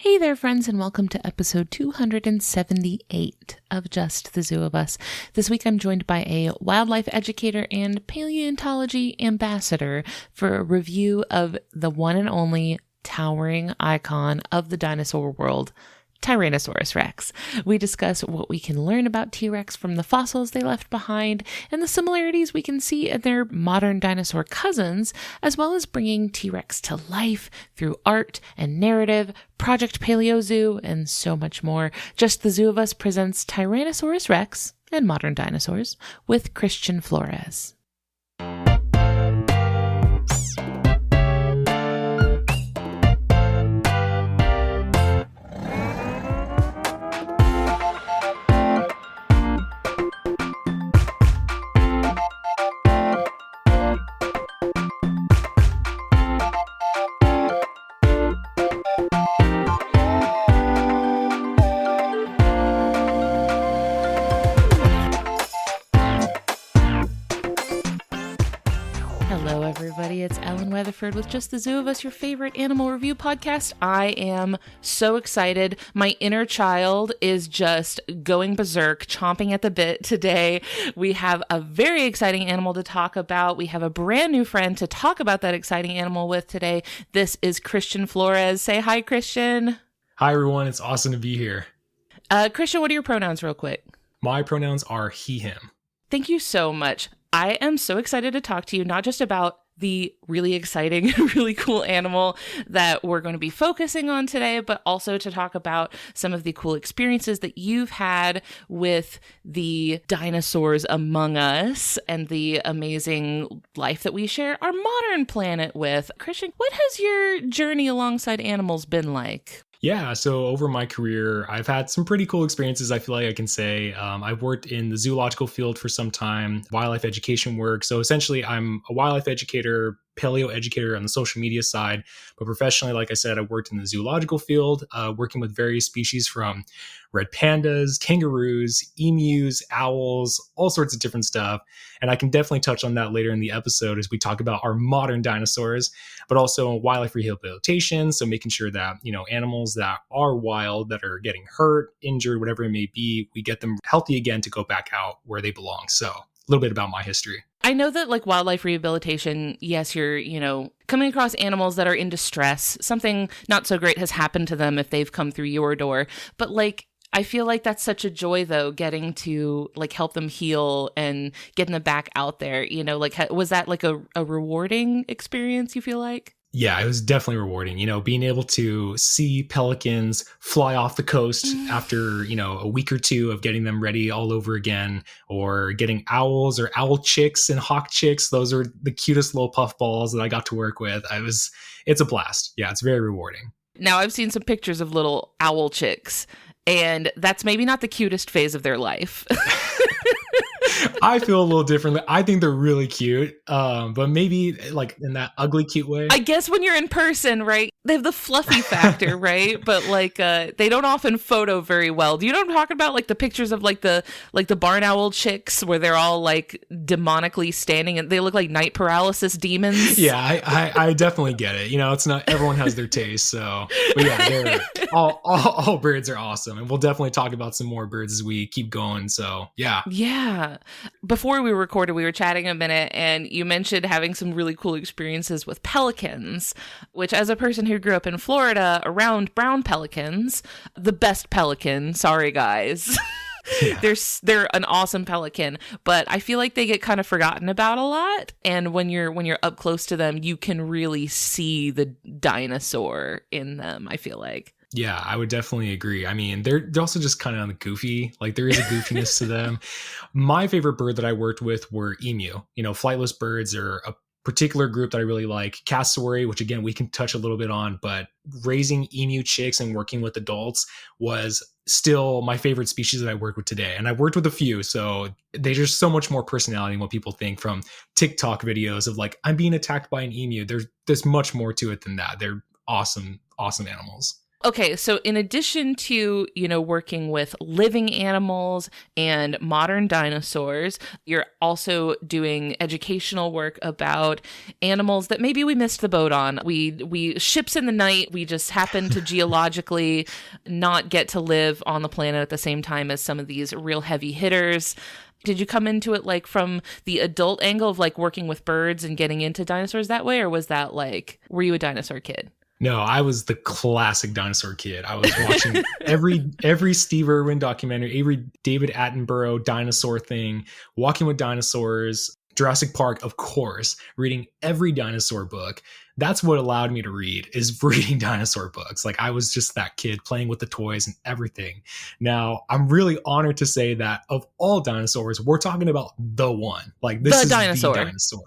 Hey there, friends, and welcome to episode 278 of Just the Zoo of Us. This week I'm joined by a wildlife educator and paleontology ambassador for a review of the one and only towering icon of the dinosaur world, Tyrannosaurus Rex. We discuss what we can learn about T-Rex from the fossils they left behind and the similarities we can see in their modern dinosaur cousins, as well as bringing T-Rex to life through art and narrative, Project Paleozoo, and so much more. Just the Zoo of Us presents Tyrannosaurus Rex and Modern Dinosaurs with Christian Flores. Hello, everybody. It's Ellen Weatherford with Just the Zoo of Us, your favorite animal review podcast. I am so excited. My inner child is just going berserk, chomping at the bit today. We have a very exciting animal to talk about. We have a brand new friend to talk about that exciting animal with today. This is Christian Flores. Say hi, Christian. Hi, everyone. It's awesome to be here. Christian, what are your pronouns real quick? My pronouns are he, him. Thank you so much. I am so excited to talk to you, not just about the really exciting, really cool animal that we're going to be focusing on today, but also to talk about some of the cool experiences that you've had with the dinosaurs among us and the amazing life that we share our modern planet with. Christian, what has your journey alongside animals been like? Yeah, so over my career, I've had some pretty cool experiences, I feel like I can say. I've worked in the zoological field for some time, wildlife education work. So essentially, I'm a wildlife educator, paleo educator on the social media side. But professionally, like I said, I worked in the zoological field, working with various species from red pandas, kangaroos, emus, owls, all sorts of different stuff. And I can definitely touch on that later in the episode as we talk about our modern dinosaurs, but also wildlife rehabilitation. So making sure that, animals that are wild, that are getting hurt, injured, whatever it may be, we get them healthy again to go back out where they belong. So a little bit about my history. I know that like wildlife rehabilitation, yes, you're, coming across animals that are in distress. Something not so great has happened to them if they've come through your door. But I feel like that's such a joy, though, getting to help them heal and getting them back out there. Was that a rewarding experience, you feel like? Yeah, it was definitely rewarding, being able to see pelicans fly off the coast after, a week or two of getting them ready all over again, or getting owls or owl chicks and hawk chicks. Those are the cutest little puffballs that I got to work with. It's a blast. Yeah, it's very rewarding. Now, I've seen some pictures of little owl chicks, and that's maybe not the cutest phase of their life. I feel a little differently. I think they're really cute, but maybe in that ugly, cute way. I guess when you're in person, right, they have the fluffy factor, right? But they don't often photo very well. Do you know what I'm talking about? The pictures of the barn owl chicks where they're all demonically standing and they look like night paralysis demons. Yeah, I definitely get it. It's not everyone has their taste. So, but yeah, they're all birds are awesome, and we'll definitely talk about some more birds as we keep going. So yeah. Yeah. Before we recorded, we were chatting a minute, and you mentioned having some really cool experiences with pelicans, which, as a person who grew up in Florida around brown pelicans, the best pelican, sorry guys. Yeah. They're an awesome pelican, but I feel like they get kind of forgotten about a lot. And when you're up close to them, you can really see the dinosaur in them, I feel like. Yeah, I would definitely agree. I mean, they're also just kind of goofy. There is a goofiness to them. My favorite bird that I worked with were emu. Flightless birds are a particular group that I really like. Cassowary, which again, we can touch a little bit on, but raising emu chicks and working with adults was still my favorite species that I work with today. And I've worked with a few, so they just so much more personality than what people think from TikTok videos of I'm being attacked by an emu. There's much more to it than that. They're awesome, awesome animals. Okay, so in addition to, working with living animals and modern dinosaurs, you're also doing educational work about animals that maybe we missed the boat on. We ships in the night, we just happen to geologically not get to live on the planet at the same time as some of these real heavy hitters. Did you come into it like from the adult angle of like working with birds and getting into dinosaurs that way, or was that like, were you a dinosaur kid? No, I was the classic dinosaur kid. I was watching every Steve Irwin documentary, every David Attenborough dinosaur thing, Walking with Dinosaurs, Jurassic Park, of course, reading every dinosaur book. That's what allowed me to read, is reading dinosaur books. Like, I was just that kid playing with the toys and everything. Now, I'm really honored to say that of all dinosaurs, we're talking about the one. Like, this is dinosaur. the dinosaur.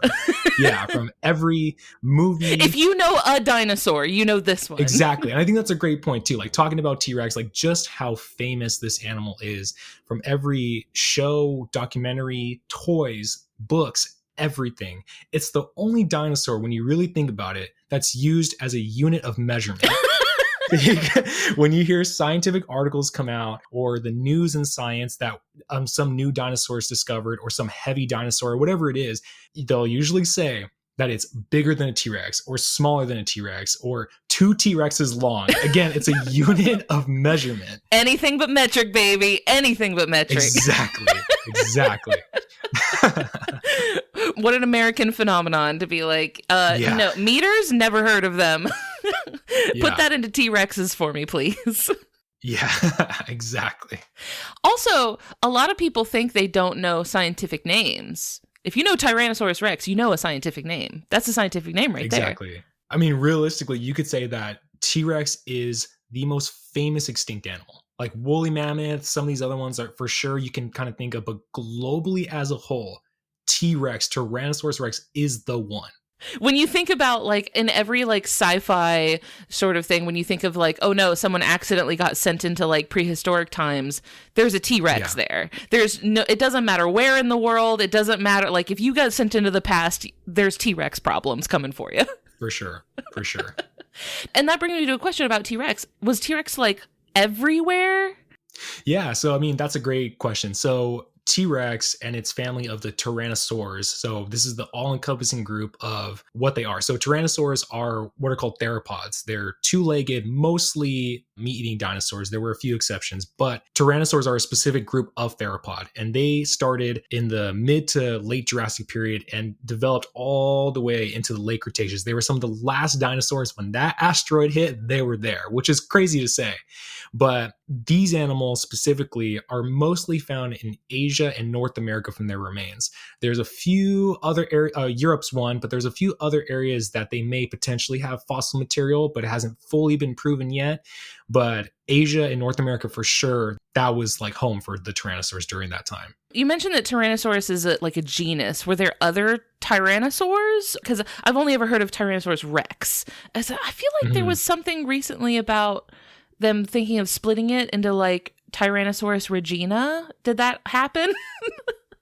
Yeah, from every movie. If you know a dinosaur, you know this one. Exactly. And I think that's a great point too. Like, talking about T-Rex, like just how famous this animal is from every show, documentary, toys, books, everything. It's the only dinosaur, when you really think about it, that's used as a unit of measurement. When you hear scientific articles come out, or the news and science that some new dinosaur is discovered, or some heavy dinosaur, or whatever it is, they'll usually say that it's bigger than a T-Rex, or smaller than a T-Rex, or 2 T-Rexes long. Again, it's a unit of measurement. Anything but metric, baby. Anything but metric. Exactly. What an American phenomenon to be like, no, meters, never heard of them. Put that into T-Rexes for me, please. Yeah, exactly. Also, a lot of people think they don't know scientific names. If you know Tyrannosaurus Rex, you know a scientific name. That's a scientific name right there. Exactly. I mean, realistically, you could say that T-Rex is the most famous extinct animal. Like woolly mammoth, some of these other ones are for sure you can kind of think of, but globally as a whole, T-Rex, Tyrannosaurus Rex is the one. When you think about like in every like sci-fi sort of thing, when you think of like, oh no, someone accidentally got sent into like prehistoric times, there's a T-Rex there. There's no, it doesn't matter where in the world, it doesn't matter. Like if you got sent into the past, there's T-Rex problems coming for you. For sure. And that brings me to a question about T-Rex. Was T-Rex like everywhere? Yeah, so I mean, that's a great question. So T-Rex and its family of the Tyrannosaurs. So this is the all-encompassing group of what they are. So Tyrannosaurs are what are called theropods. They're two-legged, mostly meat-eating dinosaurs. There were a few exceptions, but Tyrannosaurs are a specific group of theropod, and they started in the mid to late Jurassic period and developed all the way into the late Cretaceous. They were some of the last dinosaurs. When that asteroid hit, they were there, which is crazy to say. But these animals specifically are mostly found in Asia and North America from their remains. There's a few other areas, Europe's one, but there's a few other areas that they may potentially have fossil material, but it hasn't fully been proven yet. But Asia and North America for sure, that was like home for the Tyrannosaurs during that time. You mentioned that Tyrannosaurus is like a genus. Were there other Tyrannosaurs? Because I've only ever heard of Tyrannosaurus Rex. I feel like there was something recently about them thinking of splitting it into like Tyrannosaurus regina. Did that happen?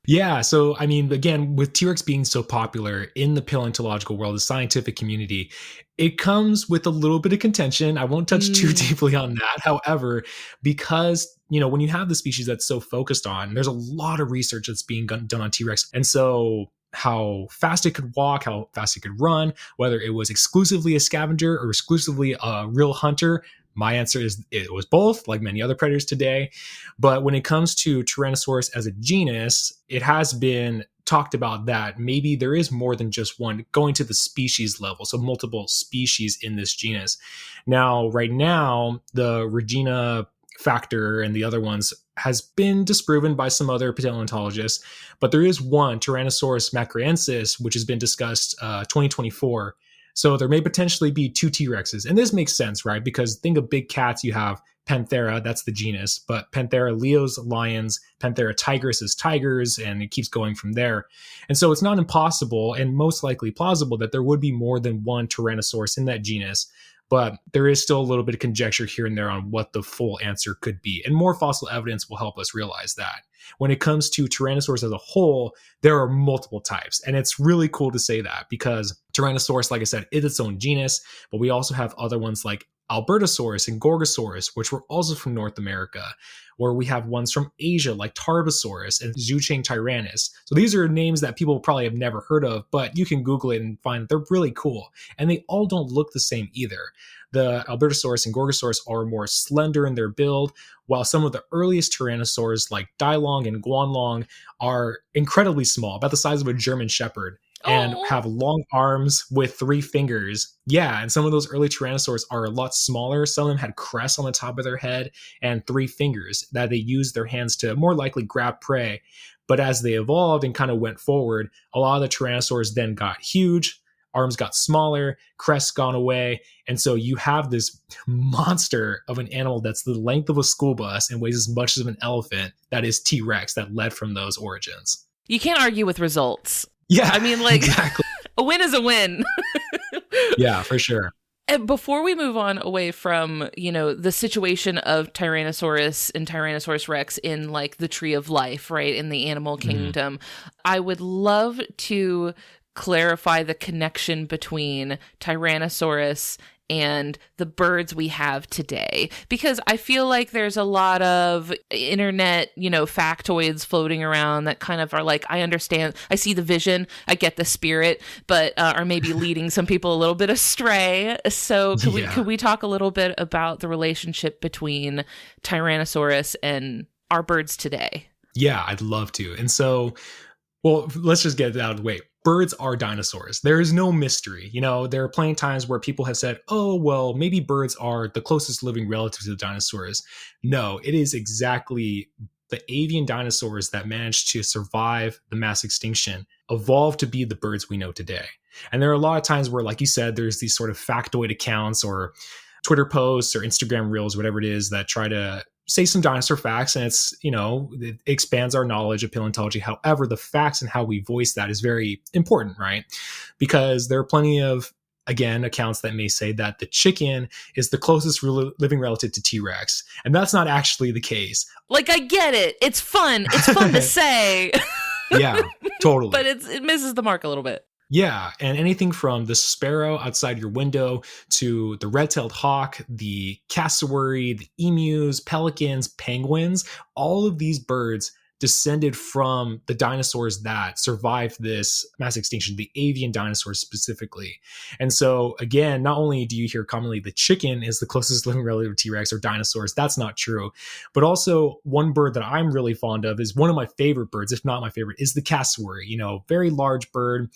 Yeah. So, I mean, again, with T-Rex being so popular in the paleontological world, the scientific community, it comes with a little bit of contention. I won't touch too deeply on that. However, because, when you have the species that's so focused on, there's a lot of research that's being done on T-Rex. And so how fast it could walk, how fast it could run, whether it was exclusively a scavenger or exclusively a real hunter, my answer is it was both, like many other predators today. But when it comes to Tyrannosaurus as a genus, it has been talked about that maybe there is more than just one, going to the species level, so multiple species in this genus. Now, right now, the Regina factor and the other ones has been disproven by some other paleontologists, but there is one, Tyrannosaurus macraensis, which has been discussed 2024. So there may potentially be 2 T-Rexes. And this makes sense, right? Because think of big cats, you have Panthera, that's the genus, but Panthera leos, lions, Panthera tigris is tigers, and it keeps going from there. And so it's not impossible and most likely plausible that there would be more than one Tyrannosaurus in that genus. But there is still a little bit of conjecture here and there on what the full answer could be. And more fossil evidence will help us realize that. When it comes to Tyrannosaurus as a whole, there are multiple types. And it's really cool to say that because Tyrannosaurus, like I said, is its own genus, but we also have other ones like Albertosaurus and Gorgosaurus, which were also from North America, or we have ones from Asia like Tarbosaurus and Zhucheng tyrannus. So these are names that people probably have never heard of, but you can Google it and find they're really cool. And they all don't look the same either. The Albertosaurus and Gorgosaurus are more slender in their build, while some of the earliest tyrannosaurs like Dailong and Guanlong are incredibly small, about the size of a German Shepherd, and have long arms with 3 fingers. Yeah, and some of those early tyrannosaurs are a lot smaller. Some of them had crests on the top of their head and 3 fingers that they used their hands to more likely grab prey. But as they evolved and kind of went forward, a lot of the tyrannosaurs then got huge, arms got smaller, crests gone away, and so you have this monster of an animal that's the length of a school bus and weighs as much as an elephant that is T-Rex that led from those origins. You can't argue with results. Yeah, I mean, like, exactly. A win is a win. Yeah, for sure. And before we move on away from, the situation of Tyrannosaurus and Tyrannosaurus Rex in like the tree of life, right, in the animal kingdom, I would love to clarify the connection between Tyrannosaurus and the birds we have today, because I feel like there's a lot of internet, factoids floating around that kind of are like, I understand, I see the vision, I get the spirit, but are maybe leading some people a little bit astray. So could we talk a little bit about the relationship between Tyrannosaurus and our birds today? Yeah, I'd love to. And so, well, let's just get it out of the way. Birds are dinosaurs. There is no mystery. There are plenty of times where people have said, oh, well, maybe birds are the closest living relative to the dinosaurs. No, it is exactly the avian dinosaurs that managed to survive the mass extinction, evolved to be the birds we know today. And there are a lot of times where, like you said, there's these sort of factoid accounts or Twitter posts or Instagram reels, whatever it is, that try to say some dinosaur facts, and it's, it expands our knowledge of paleontology. However, the facts and how we voice that is very important, right? Because there are plenty of, again, accounts that may say that the chicken is the closest living relative to T-Rex. And that's not actually the case. Like, I get it. It's fun. It's fun to say. Yeah, totally. But it misses the mark a little bit. Yeah, and anything from the sparrow outside your window to the red-tailed hawk, the cassowary, the emus, pelicans, penguins, all of these birds descended from the dinosaurs that survived this mass extinction, the avian dinosaurs specifically. And so, again, not only do you hear commonly the chicken is the closest living relative to T-Rex or dinosaurs, that's not true. But also, one bird that I'm really fond of is one of my favorite birds, if not my favorite, is the cassowary. Very large bird,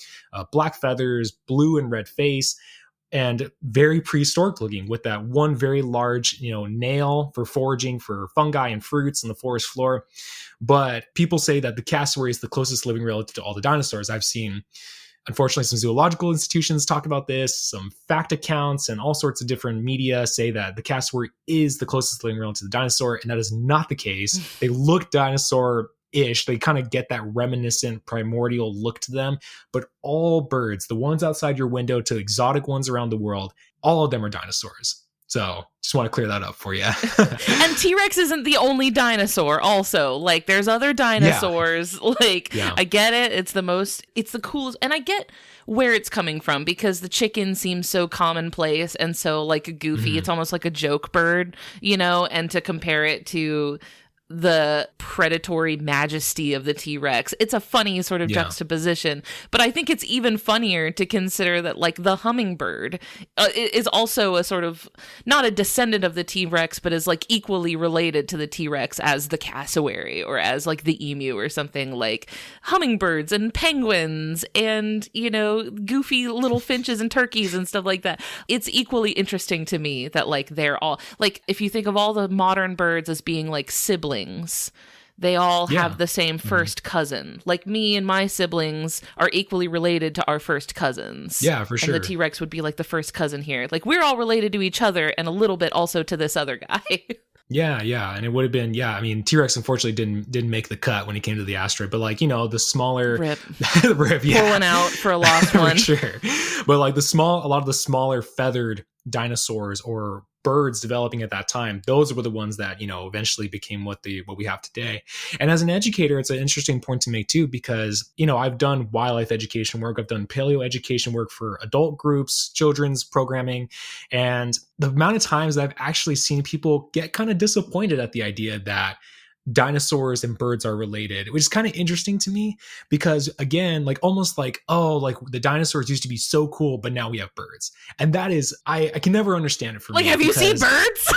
black feathers, blue and red face, and very prehistoric looking with that one very large, nail for foraging for fungi and fruits on the forest floor. But people say that the cassowary is the closest living relative to all the dinosaurs. I've seen, unfortunately, some zoological institutions talk about this, some fact accounts and all sorts of different media say that the cassowary is the closest living relative to the dinosaur, and that is not the case. They look dinosaur-ish. They kind of get that reminiscent primordial look to them, but all birds, the ones outside your window to exotic ones around the world, all of them are dinosaurs. So just want to clear that up for you. And T-Rex isn't the only dinosaur also. Like, there's other dinosaurs. Yeah. I get it. It's the coolest. And I get where it's coming from, because the chicken seems so commonplace and so like goofy. Mm-hmm. It's almost like a joke bird, and to compare it to the predatory majesty of the T-Rex, it's a funny sort of juxtaposition. But I think it's even funnier to consider that like the hummingbird is also a sort of not a descendant of the T-Rex, but is like equally related to the T-Rex as the cassowary or as like the emu or something. Like hummingbirds and penguins and goofy little finches and turkeys and stuff like that. It's equally interesting to me that like they're all like, if you think of all the modern birds as being like siblings, they all have the same first cousin. Like me and my siblings are equally related to our first cousins. Yeah, for sure. And the T-Rex would be like the first cousin here. Like we're all related to each other and a little bit also to this other guy. Yeah. And it would have been, T-Rex unfortunately didn't make the cut when it came to the asteroid, but like, the smaller rip, pulling out for a lost one. For sure. But like a lot of the smaller feathered dinosaurs or birds developing at that time, those were the ones that, eventually became what we have today. And as an educator, it's an interesting point to make too, because, I've done wildlife education work. I've done paleo education work for adult groups, children's programming. And the amount of times that I've actually seen people get kind of disappointed at the idea that dinosaurs and birds are related, which is kind of interesting to me, because again, almost the dinosaurs used to be so cool, but now we have birds. And that is, I can never understand it for me. Have you seen birds?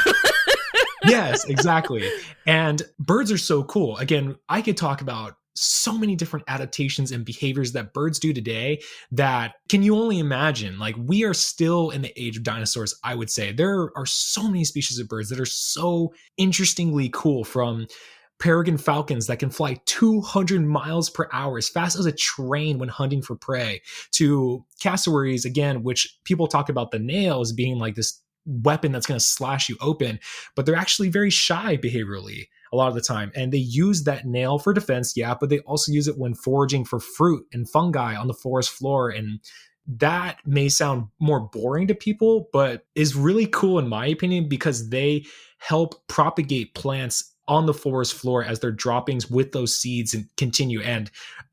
Yes, exactly. And birds are so cool. Again, I could talk about so many different adaptations and behaviors that birds do today that can you only imagine? We are still in the age of dinosaurs, I would say. There are so many species of birds that are so interestingly cool, from peregrine falcons that can fly 200 miles per hour, as fast as a train when hunting for prey, to cassowaries, again, which people talk about the nails being this weapon that's going to slash you open, but they're actually very shy behaviorally a lot of the time. And they use that nail for defense, but they also use it when foraging for fruit and fungi on the forest floor. And that may sound more boring to people, but is really cool in my opinion, because they help propagate plants on the forest floor as their droppings with those seeds and continue. And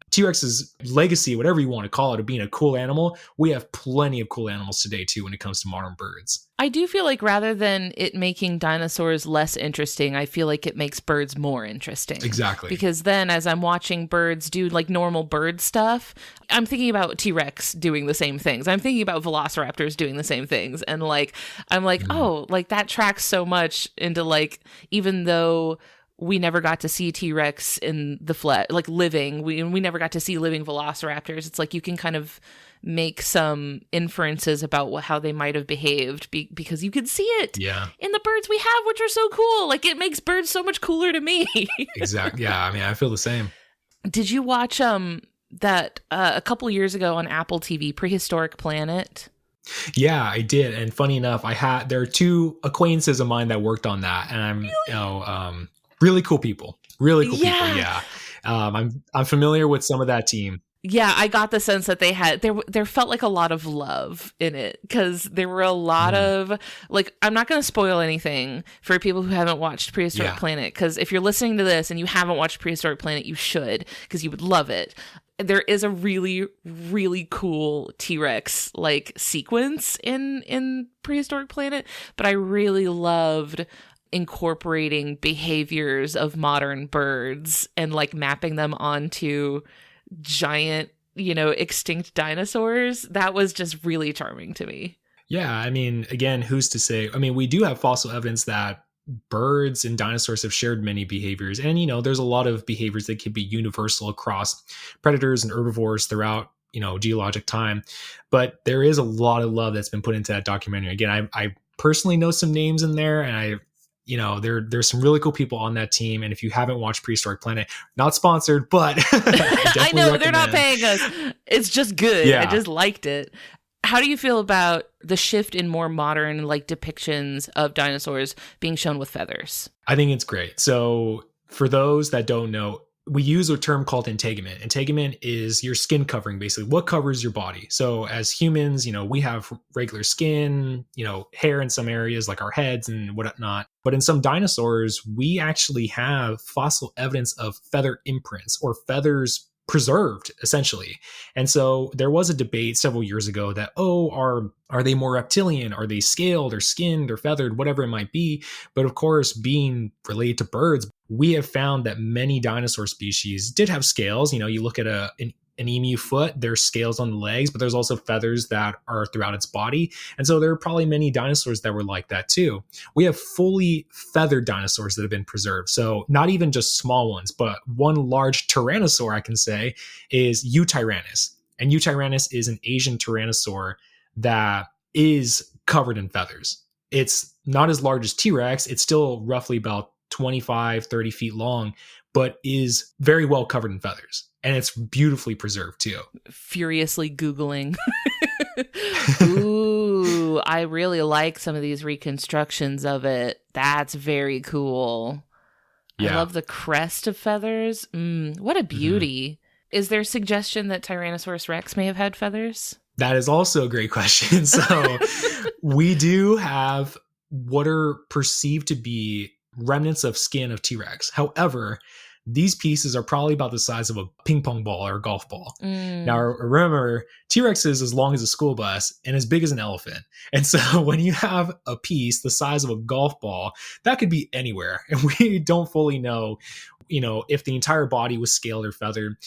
T-Rex's legacy, whatever you want to call it, of being a cool animal, we have plenty of cool animals today too when it comes to modern birds. I do feel like rather than it making dinosaurs less interesting, I feel like it makes birds more interesting. Exactly. Because then as I'm watching birds do normal bird stuff, I'm thinking about T-Rex doing the same things. I'm thinking about velociraptors doing the same things. And I'm oh, that tracks so much into even though we never got to see T-Rex in the flesh, living. We never got to see living velociraptors. It's you can kind of make some inferences about how they might have behaved because you can see it in the birds we have, which are so cool. It makes birds so much cooler to me. Exactly. Yeah, I feel the same. Did you watch that a couple years ago on Apple TV, Prehistoric Planet? Yeah, I did. And funny enough, there are two acquaintances of mine that worked on that, and I'm really cool people. Really cool people. Yeah. I'm familiar with some of that team. Yeah, I got the sense that they had there felt like a lot of love in it, because there were a lot of I'm not going to spoil anything for people who haven't watched Prehistoric Planet, because if you're listening to this and you haven't watched Prehistoric Planet, you should, because you would love it. There is a really, really cool T-Rex sequence in Prehistoric Planet, but I really loved incorporating behaviors of modern birds and mapping them onto giant, extinct dinosaurs. That was just really charming to me. Yeah, again, who's to say? We do have fossil evidence that birds and dinosaurs have shared many behaviors, and there's a lot of behaviors that can be universal across predators and herbivores throughout geologic time. But there is a lot of love that's been put into that documentary. Again, I personally know some names in there, and there's some really cool people on that team. And if you haven't watched Prehistoric Planet, not sponsored, but I know they're not paying us. It's just good. Yeah. I just liked it. How do you feel about the shift in more modern depictions of dinosaurs being shown with feathers? I think it's great. So for those that don't know, we use a term called integument. Integument is your skin covering, basically what covers your body. So as humans, we have regular skin, hair in some areas like our heads and whatnot. But in some dinosaurs, we actually have fossil evidence of feather imprints, or feathers preserved, essentially. And so there was a debate several years ago that, are they more reptilian? Are they scaled or skinned or feathered, whatever it might be? But of course, being related to birds, we have found that many dinosaur species did have scales. You look at an emu foot, there's scales on the legs, but there's also feathers that are throughout its body. And so there are probably many dinosaurs that were like that too. We have fully feathered dinosaurs that have been preserved. So not even just small ones, but one large tyrannosaur, I can say, is Eutyrannus. And Eutyrannus is an Asian tyrannosaur that is covered in feathers. It's not as large as T-Rex. It's still roughly about 25, 30 feet long, but is very well covered in feathers. And it's beautifully preserved too. Furiously Googling. Ooh, I really like some of these reconstructions of it. That's very cool. Yeah. I love the crest of feathers. What a beauty. Mm-hmm. Is there suggestion that Tyrannosaurus Rex may have had feathers? That is also a great question. So we do have what are perceived to be remnants of skin of T-Rex. However, these pieces are probably about the size of a ping pong ball or a golf ball. Now, remember, T-Rex is as long as a school bus and as big as an elephant. And so when you have a piece the size of a golf ball, that could be anywhere. And we don't fully know, if the entire body was scaled or feathered.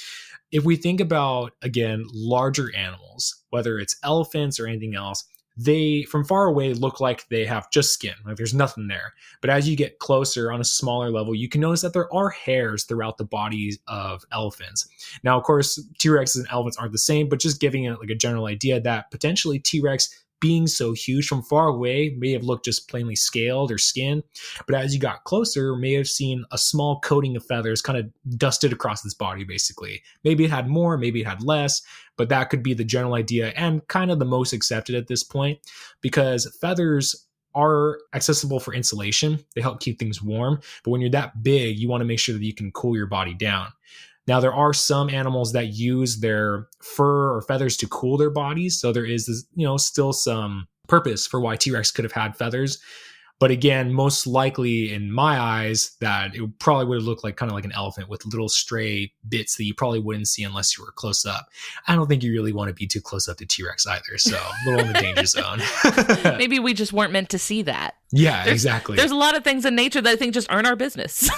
If we think about, again, larger animals, whether it's elephants or anything else, they from far away look like they have just skin, like there's nothing there. But as you get closer on a smaller level, you can notice that there are hairs throughout the bodies of elephants. Now, of course, T-Rexes and elephants aren't the same, but just giving it like a general idea that potentially T-Rex being so huge from far away may have looked just plainly scaled or skinned, but as you got closer, may have seen a small coating of feathers kind of dusted across its body, basically. Maybe it had more, maybe it had less, but that could be the general idea and kind of the most accepted at this point, because feathers are accessible for insulation. They help keep things warm, but when you're that big, you want to make sure that you can cool your body down. Now, there are some animals that use their fur or feathers to cool their bodies. So there is this, still some purpose for why T-Rex could have had feathers. But again, most likely in my eyes, that it probably would have looked like kind of like an elephant with little stray bits that you probably wouldn't see unless you were close up. I don't think you really want to be too close up to T-Rex either. So a little in the danger zone. Maybe we just weren't meant to see that. Yeah, exactly. There's a lot of things in nature that I think just aren't our business.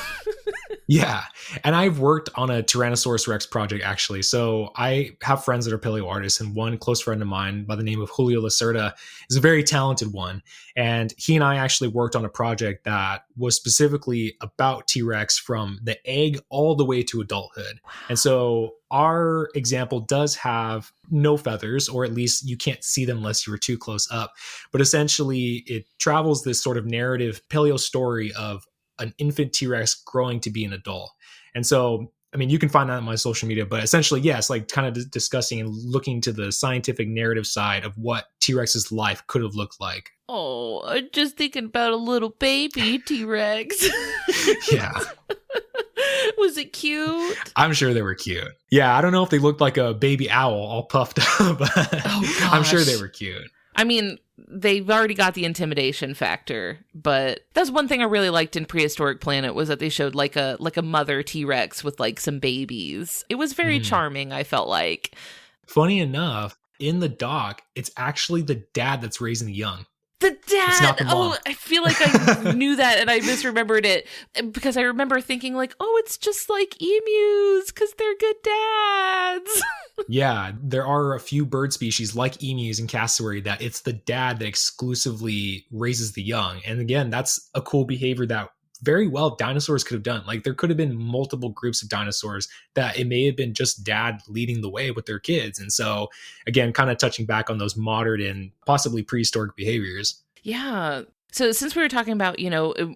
Yeah. And I've worked on a Tyrannosaurus Rex project, actually. So I have friends that are paleo artists, and one close friend of mine by the name of Julio Lacerda is a very talented one. And he and I actually worked on a project that was specifically about T-Rex from the egg all the way to adulthood. Wow. And so our example does have no feathers, or at least you can't see them unless you were too close up. But essentially, it travels this sort of narrative paleo story of an infant T-Rex growing to be an adult. And so, I mean, you can find that on my social media, but essentially, yes, like kind of discussing and looking to the scientific narrative side of what T-Rex's life could have looked like. Oh, I'm just thinking about a little baby T-Rex. Yeah. Was it cute? I'm sure they were cute. Yeah, I don't know if they looked like a baby owl all puffed up, but I'm sure they were cute. I mean, they've already got the intimidation factor, but that's one thing I really liked in Prehistoric Planet was that they showed like a mother T-Rex with like some babies. It was very charming, I felt like. Funny enough, in the doc, it's actually the dad that's raising the young. The dad! It's not the mom. I feel like I knew that and I misremembered it because I remember thinking like, it's just like emus because they're good dads. Yeah, there are a few bird species like emus and cassowary that it's the dad that exclusively raises the young. And again, that's a cool behavior that very well dinosaurs could have done. Like there could have been multiple groups of dinosaurs that it may have been just dad leading the way with their kids. And so again, kind of touching back on those modern and possibly prehistoric behaviors. Yeah. So since we were talking about,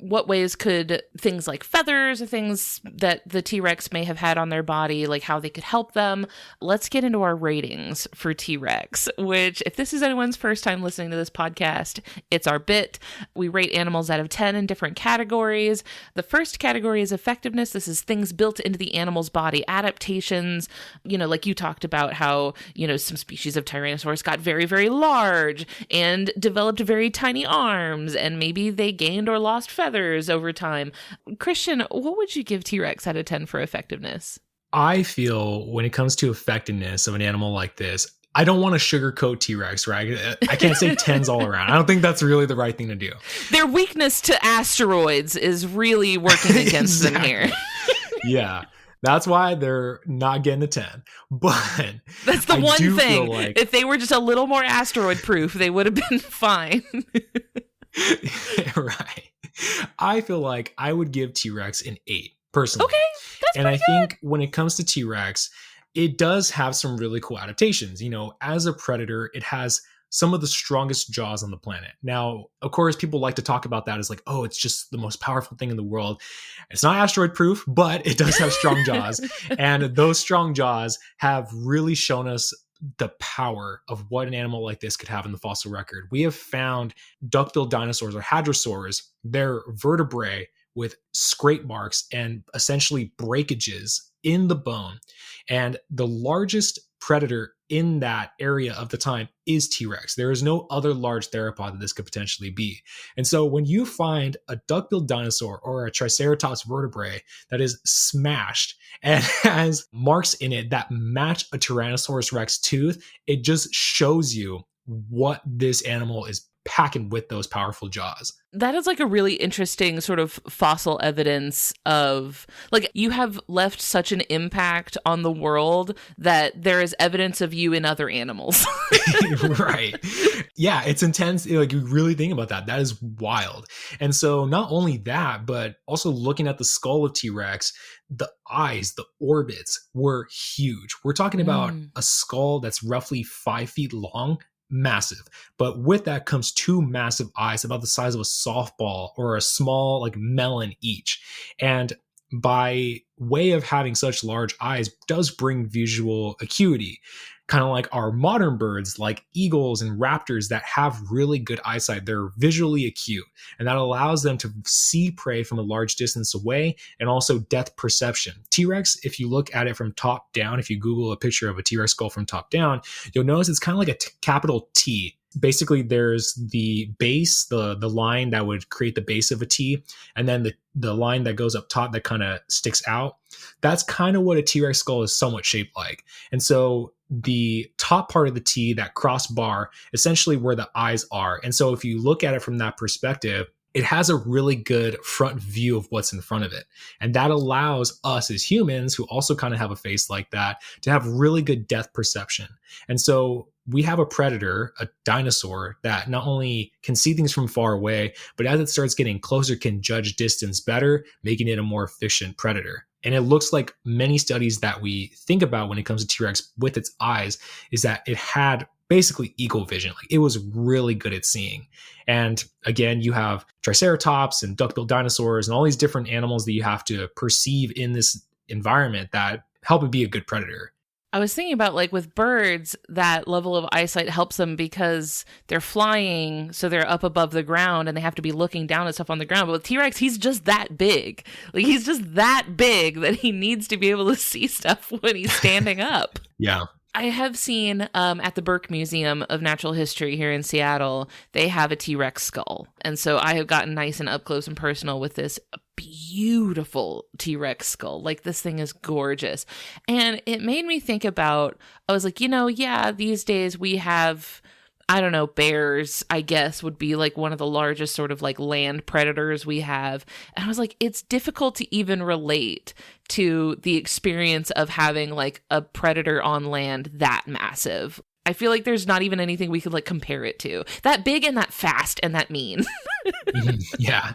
what ways could things like feathers or things that the T-Rex may have had on their body, like how they could help them, let's get into our ratings for T-Rex, which if this is anyone's first time listening to this podcast, it's our bit. We rate animals out of 10 in different categories. The first category is effectiveness. This is things built into the animal's body, adaptations, like you talked about how, some species of Tyrannosaurus got very, very large and developed very tiny arms, and maybe they gained or lost feathers over time. Christian, what would you give T-Rex out of 10 for effectiveness? I feel when it comes to effectiveness of an animal like this, I don't want to sugarcoat T-Rex, right? I can't say 10s all around. I don't think that's really the right thing to do. Their weakness to asteroids is really working against them here. Yeah. That's why they're not getting a 10. But that's the one thing. Like, if they were just a little more asteroid proof, they would have been fine. Right. I feel like I would give T-Rex an 8, personally. Okay, that's and I good. think when it comes to T-Rex, it does have some really cool adaptations. As a predator, it has some of the strongest jaws on the planet. Now, of course, people like to talk about that as like, it's just the most powerful thing in the world. It's not asteroid proof, but it does have strong jaws. And those strong jaws have really shown us the power of what an animal like this could have in the fossil record. We have found duck-billed dinosaurs or hadrosaurs, their vertebrae with scrape marks and essentially breakages in the bone. And the largest predator in that area of the time is T-Rex. There is no other large theropod that this could potentially be. And so when you find a duck-billed dinosaur or a Triceratops vertebrae that is smashed and has marks in it that match a Tyrannosaurus Rex tooth, it just shows you what this animal is packing with those powerful jaws. That is like a really interesting sort of fossil evidence of, like, you have left such an impact on the world that there is evidence of you in other animals. Right. Yeah, it's intense. Like, you really think about that. That is wild. And so not only that, but also looking at the skull of T-Rex, the eyes, the orbits were huge. We're talking about a skull that's roughly 5 feet long. Massive. But with that comes two massive eyes about the size of a softball or a small like melon each. And by way of having such large eyes does bring visual acuity, kind of like our modern birds like eagles and raptors that have really good eyesight. They're visually acute, and that allows them to see prey from a large distance away, and also depth perception. T-Rex, if you look at it from top down, if you Google a picture of a T-Rex skull from top down, you'll notice it's kind of like a capital T. Basically, there's the base, the line that would create the base of a T, and then the line that goes up top that kind of sticks out. That's kind of what a T-Rex skull is somewhat shaped like. And so the top part of the T, that crossbar, essentially where the eyes are. And so if you look at it from that perspective, it has a really good front view of what's in front of it. And that allows us as humans, who also kind of have a face like that, to have really good depth perception. And so we have a predator, a dinosaur, that not only can see things from far away, but as it starts getting closer, can judge distance better, making it a more efficient predator. And it looks like many studies that we think about when it comes to T-Rex with its eyes is that it had basically eagle vision. Like, it was really good at seeing. And again, you have Triceratops and duck-billed dinosaurs and all these different animals that you have to perceive in this environment that help it be a good predator. I was thinking about, like, with birds, that level of eyesight helps them because they're flying, so they're up above the ground and they have to be looking down at stuff on the ground. But with T-Rex, he's just that big. Like, he's just that big that he needs to be able to see stuff when he's standing up. Yeah. I have seen at the Burke Museum of Natural History here in Seattle, they have a T-Rex skull. And so I have gotten nice and up close and personal with this beautiful T-Rex skull. Like, this thing is gorgeous. And it made me think about, I was like, yeah, these days we have, I don't know, bears, I guess, would be like one of the largest sort of like land predators we have. And I was like, it's difficult to even relate to the experience of having like a predator on land that massive. I feel like there's not even anything we could like compare it to. That big and that fast and that mean. Yeah.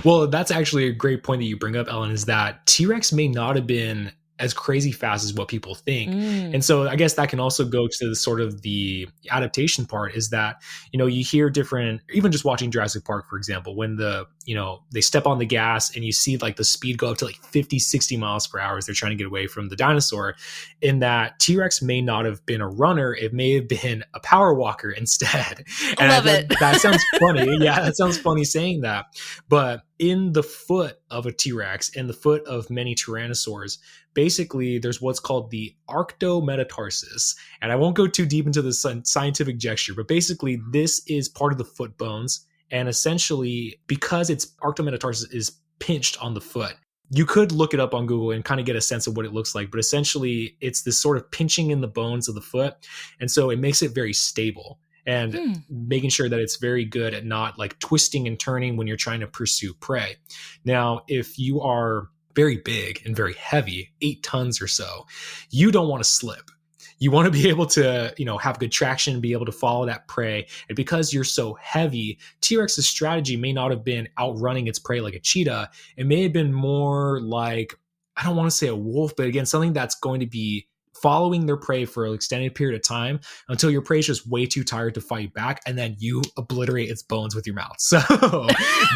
Well, that's actually a great point that you bring up, Ellen, is that T-Rex may not have been as crazy fast as what people think. And so I guess that can also go to the sort of the adaptation part, is that, you hear different, even just watching Jurassic Park, for example, when they step on the gas and you see like the speed go up to like 50, 60 miles per hour as they're trying to get away from the dinosaur, in that T-Rex may not have been a runner. It may have been a power walker instead. And Love it. That sounds funny. Yeah, that sounds funny saying that. But in the foot of a T-Rex and the foot of many tyrannosaurs, basically there's what's called the arctometatarsus. And I won't go too deep into the scientific gesture, but basically this is part of the foot bones. And essentially, because its arctometatarsus is pinched on the foot, you could look it up on Google and kind of get a sense of what it looks like. But essentially, it's this sort of pinching in the bones of the foot. And so it makes it very stable, and making sure that it's very good at not like twisting and turning when you're trying to pursue prey. Now, if you are very big and very heavy, 8 tons or so, you don't want to slip. You want to be able to, have good traction, be able to follow that prey. And because you're so heavy, T-Rex's strategy may not have been outrunning its prey like a cheetah. It may have been more like, I don't want to say a wolf, but again, something that's going to be following their prey for an extended period of time until your prey is just way too tired to fight back, and then you obliterate its bones with your mouth. So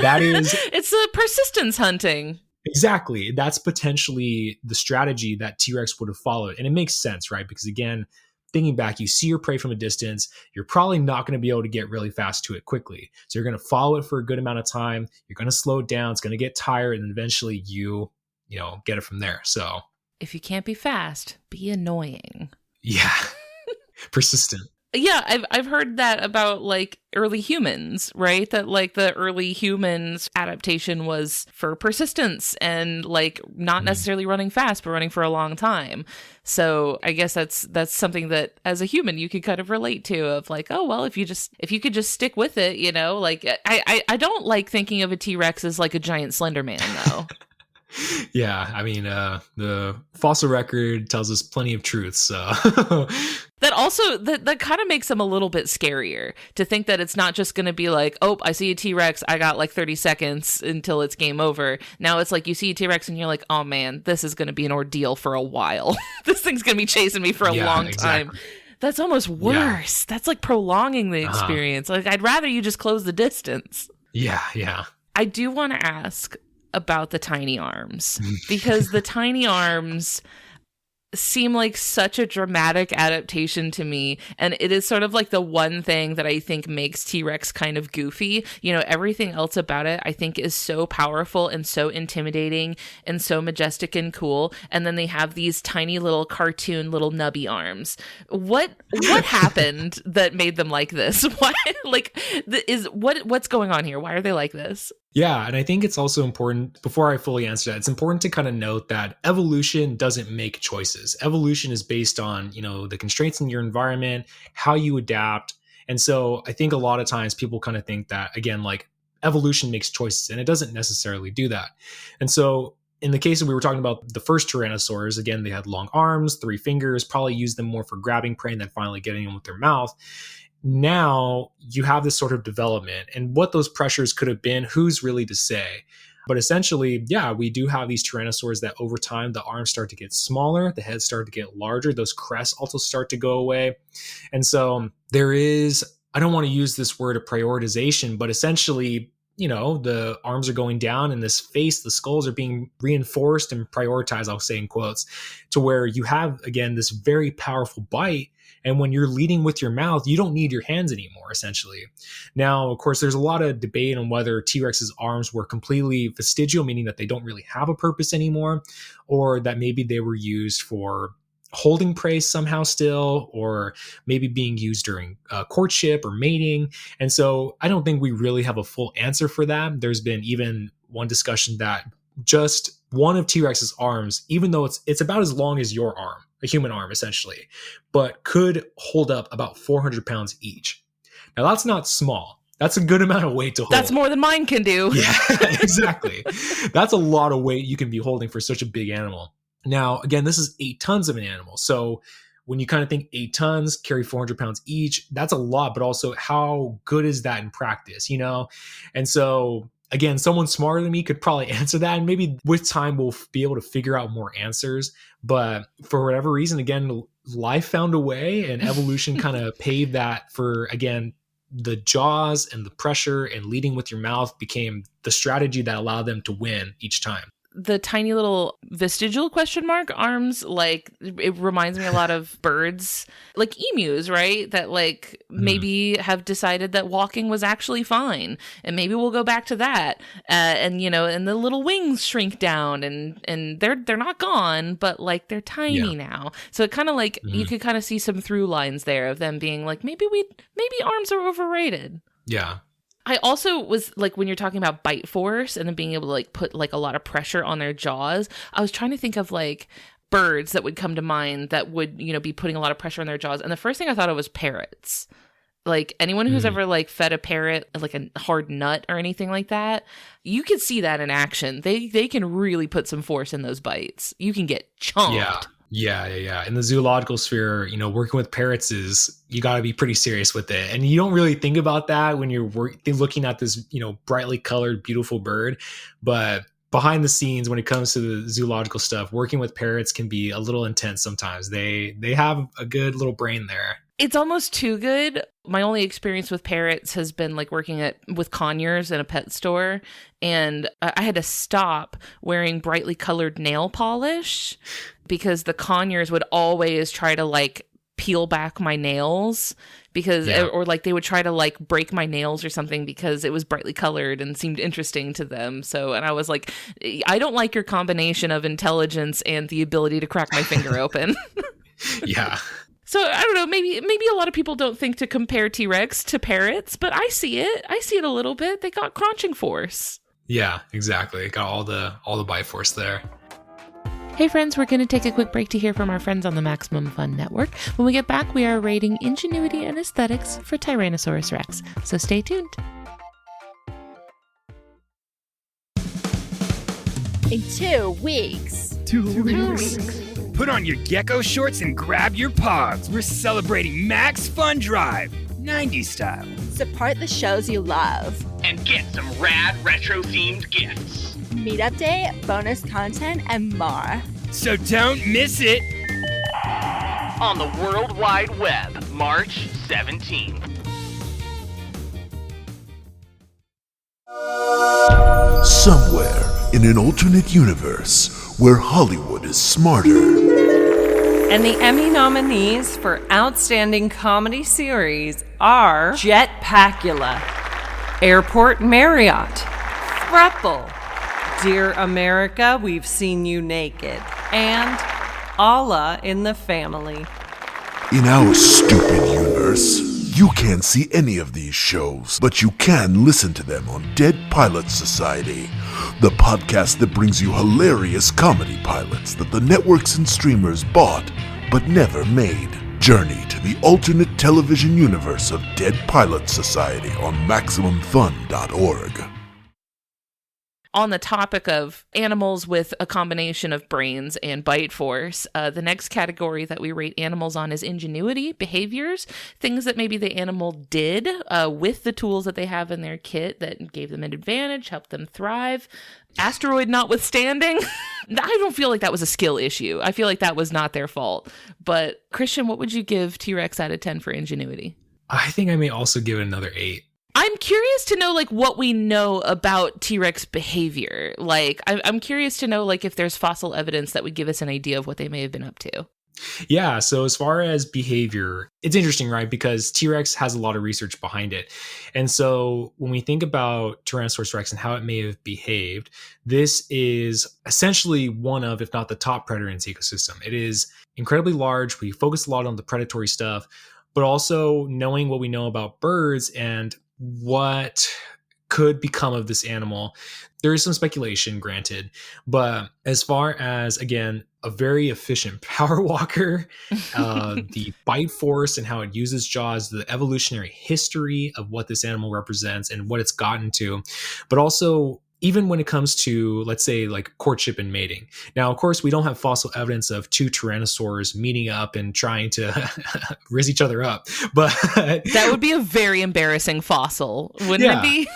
that is... It's a persistence hunting. Exactly. That's potentially the strategy that T-Rex would have followed. And it makes sense, right? Because again, thinking back, you see your prey from a distance, you're probably not going to be able to get really fast to it quickly. So you're going to follow it for a good amount of time. You're going to slow it down. It's going to get tired. And eventually you get it from there. So if you can't be fast, be annoying. Yeah. Persistent. Yeah, I've heard that about like early humans, right? That like the early humans adaptation was for persistence and like not necessarily running fast, but running for a long time. So I guess that's something that as a human you could kind of relate to, of like, oh well, if you could just stick with it, you know, like I don't like thinking of a T-Rex as like a giant slender man though. Yeah, I mean, the fossil record tells us plenty of truth, so That also that kind of makes them a little bit scarier, to think that it's not just going to be like, oh, I see a T-Rex, I got like 30 seconds until it's game over. Now it's like you see a T-Rex and you're like, oh man, this is going to be an ordeal for a while. This thing's going to be chasing me for a long time. That's almost worse. Yeah. That's like prolonging the experience. Like I'd rather you just close the distance. Yeah. I do want to ask about the tiny arms, because the tiny arms seem like such a dramatic adaptation to me, and it is sort of like the one thing that I think makes T-Rex kind of goofy. You know, everything else about it I think is so powerful and so intimidating and so majestic and cool, and then they have these tiny little cartoon little nubby arms. What happened that made them like this? Why, like, what's going on here? Why are they like this? Yeah, and I think it's also important, before I fully answer that, it's important to kind of note that evolution doesn't make choices. Evolution is based on, you know, the constraints in your environment, how you adapt. And so I think a lot of times people kind of think that, again, like evolution makes choices, and it doesn't necessarily do that. And so in the case that we were talking about the first Tyrannosaurs, again, they had long arms, 3 fingers, probably used them more for grabbing prey and then finally getting them with their mouth. Now you have this sort of development, and what those pressures could have been, who's really to say? But essentially, yeah, we do have these tyrannosaurs that over time, the arms start to get smaller, the heads start to get larger, those crests also start to go away. And so there is, I don't want to use this word of prioritization, but essentially, you know, the arms are going down and this face, the skulls are being reinforced and prioritized, I'll say in quotes, to where you have, again, this very powerful bite. And when you're leading with your mouth, you don't need your hands anymore, essentially. Now, of course, there's a lot of debate on whether T-Rex's arms were completely vestigial, meaning that they don't really have a purpose anymore, or that maybe they were used for holding prey somehow still, or maybe being used during courtship or mating. And so I don't think we really have a full answer for that. There's been even one discussion that just one of T-Rex's arms, even though it's about as long as your arm, a human arm essentially, but could hold up about 400 pounds each. Now that's not small. That's a good amount of weight to hold. That's more than mine can do. Yeah, exactly. That's a lot of weight you can be holding for such a big animal. Now, again, this is 8 tons of an animal. So when you kind of think 8 tons, carry 400 pounds each, that's a lot, but also how good is that in practice, you know? And so again, someone smarter than me could probably answer that. And maybe with time, we'll be able to figure out more answers. But for whatever reason, again, life found a way, and evolution kind of paved that for, again, the jaws and the pressure and leading with your mouth became the strategy that allowed them to win each time. The tiny little vestigial arms, like, it reminds me a lot of birds, like emus, right? That like maybe have decided that walking was actually fine, and maybe we'll go back to that. And you know, and the little wings shrink down, and they're not gone, but like they're tiny now. So it kind of like you could kind of see some through lines there of them being like, maybe arms are overrated. Yeah. I also was like, when you're talking about bite force and then being able to like put like a lot of pressure on their jaws, I was trying to think of like birds that would come to mind that would, you know, be putting a lot of pressure on their jaws. And the first thing I thought of was parrots. Like anyone who's ever like fed a parrot like a hard nut or anything like that, you can see that in action. They can really put some force in those bites. You can get chomped. Yeah. In the zoological sphere, you know, working with parrots you got to be pretty serious with it. And you don't really think about that when you're looking at this, you know, brightly colored, beautiful bird. But behind the scenes, when it comes to the zoological stuff, working with parrots can be a little intense sometimes. They have a good little brain there. It's almost too good. My only experience with parrots has been like working with conures in a pet store. And I had to stop wearing brightly colored nail polish because the conures would always try to like peel back my nails because, or like they would try to like break my nails or something because it was brightly colored and seemed interesting to them. So, and I was like, I don't like your combination of intelligence and the ability to crack my finger open. Yeah. So I don't know, maybe a lot of people don't think to compare T-Rex to parrots, but I see it. I see it a little bit. They got crunching force. Yeah, exactly. Got all the bite force there. Hey friends, we're going to take a quick break to hear from our friends on the Maximum Fun Network. When we get back, we are rating ingenuity and aesthetics for Tyrannosaurus Rex. So stay tuned. In 2 weeks. 2 weeks. Put on your gecko shorts and grab your pogs. We're celebrating Max Fun Drive, 90s style. Support the shows you love. And get some rad retro-themed gifts. Meetup day, bonus content, and more. So don't miss it. On the World Wide Web, March 17th. Somewhere in an alternate universe where Hollywood is smarter. And the Emmy nominees for Outstanding Comedy Series are Jetpackula, Airport Marriott, Thruple, Dear America, We've Seen You Naked, and Allah in the Family. In our stupid universe, you can't see any of these shows, but you can listen to them on Dead Pilot Society, the podcast that brings you hilarious comedy pilots that the networks and streamers bought but never made. Journey to the alternate television universe of Dead Pilot Society on MaximumFun.org. On the topic of animals with a combination of brains and bite force, the next category that we rate animals on is ingenuity, behaviors, things that maybe the animal did with the tools that they have in their kit that gave them an advantage, helped them thrive. Asteroid notwithstanding, I don't feel like that was a skill issue. I feel like that was not their fault. But Christian, what would you give T-Rex out of 10 for ingenuity? I think I may also give it another 8. I'm curious to know, like, what we know about T-Rex behavior. Like, I'm curious to know, like, if there's fossil evidence that would give us an idea of what they may have been up to. Yeah, so as far as behavior, it's interesting, right? Because T-Rex has a lot of research behind it. And so when we think about Tyrannosaurus Rex and how it may have behaved, this is essentially one of, if not the top predator in its ecosystem. It is incredibly large. We focus a lot on the predatory stuff, but also knowing what we know about birds and what could become of this animal. There is some speculation, granted, but as far as, again, a very efficient power walker, the bite force and how it uses jaws, the evolutionary history of what this animal represents and what it's gotten to, but also even when it comes to, let's say, like courtship and mating. Now, of course, we don't have fossil evidence of 2 tyrannosaurs meeting up and trying to riz each other up, but that would be a very embarrassing fossil, wouldn't it be?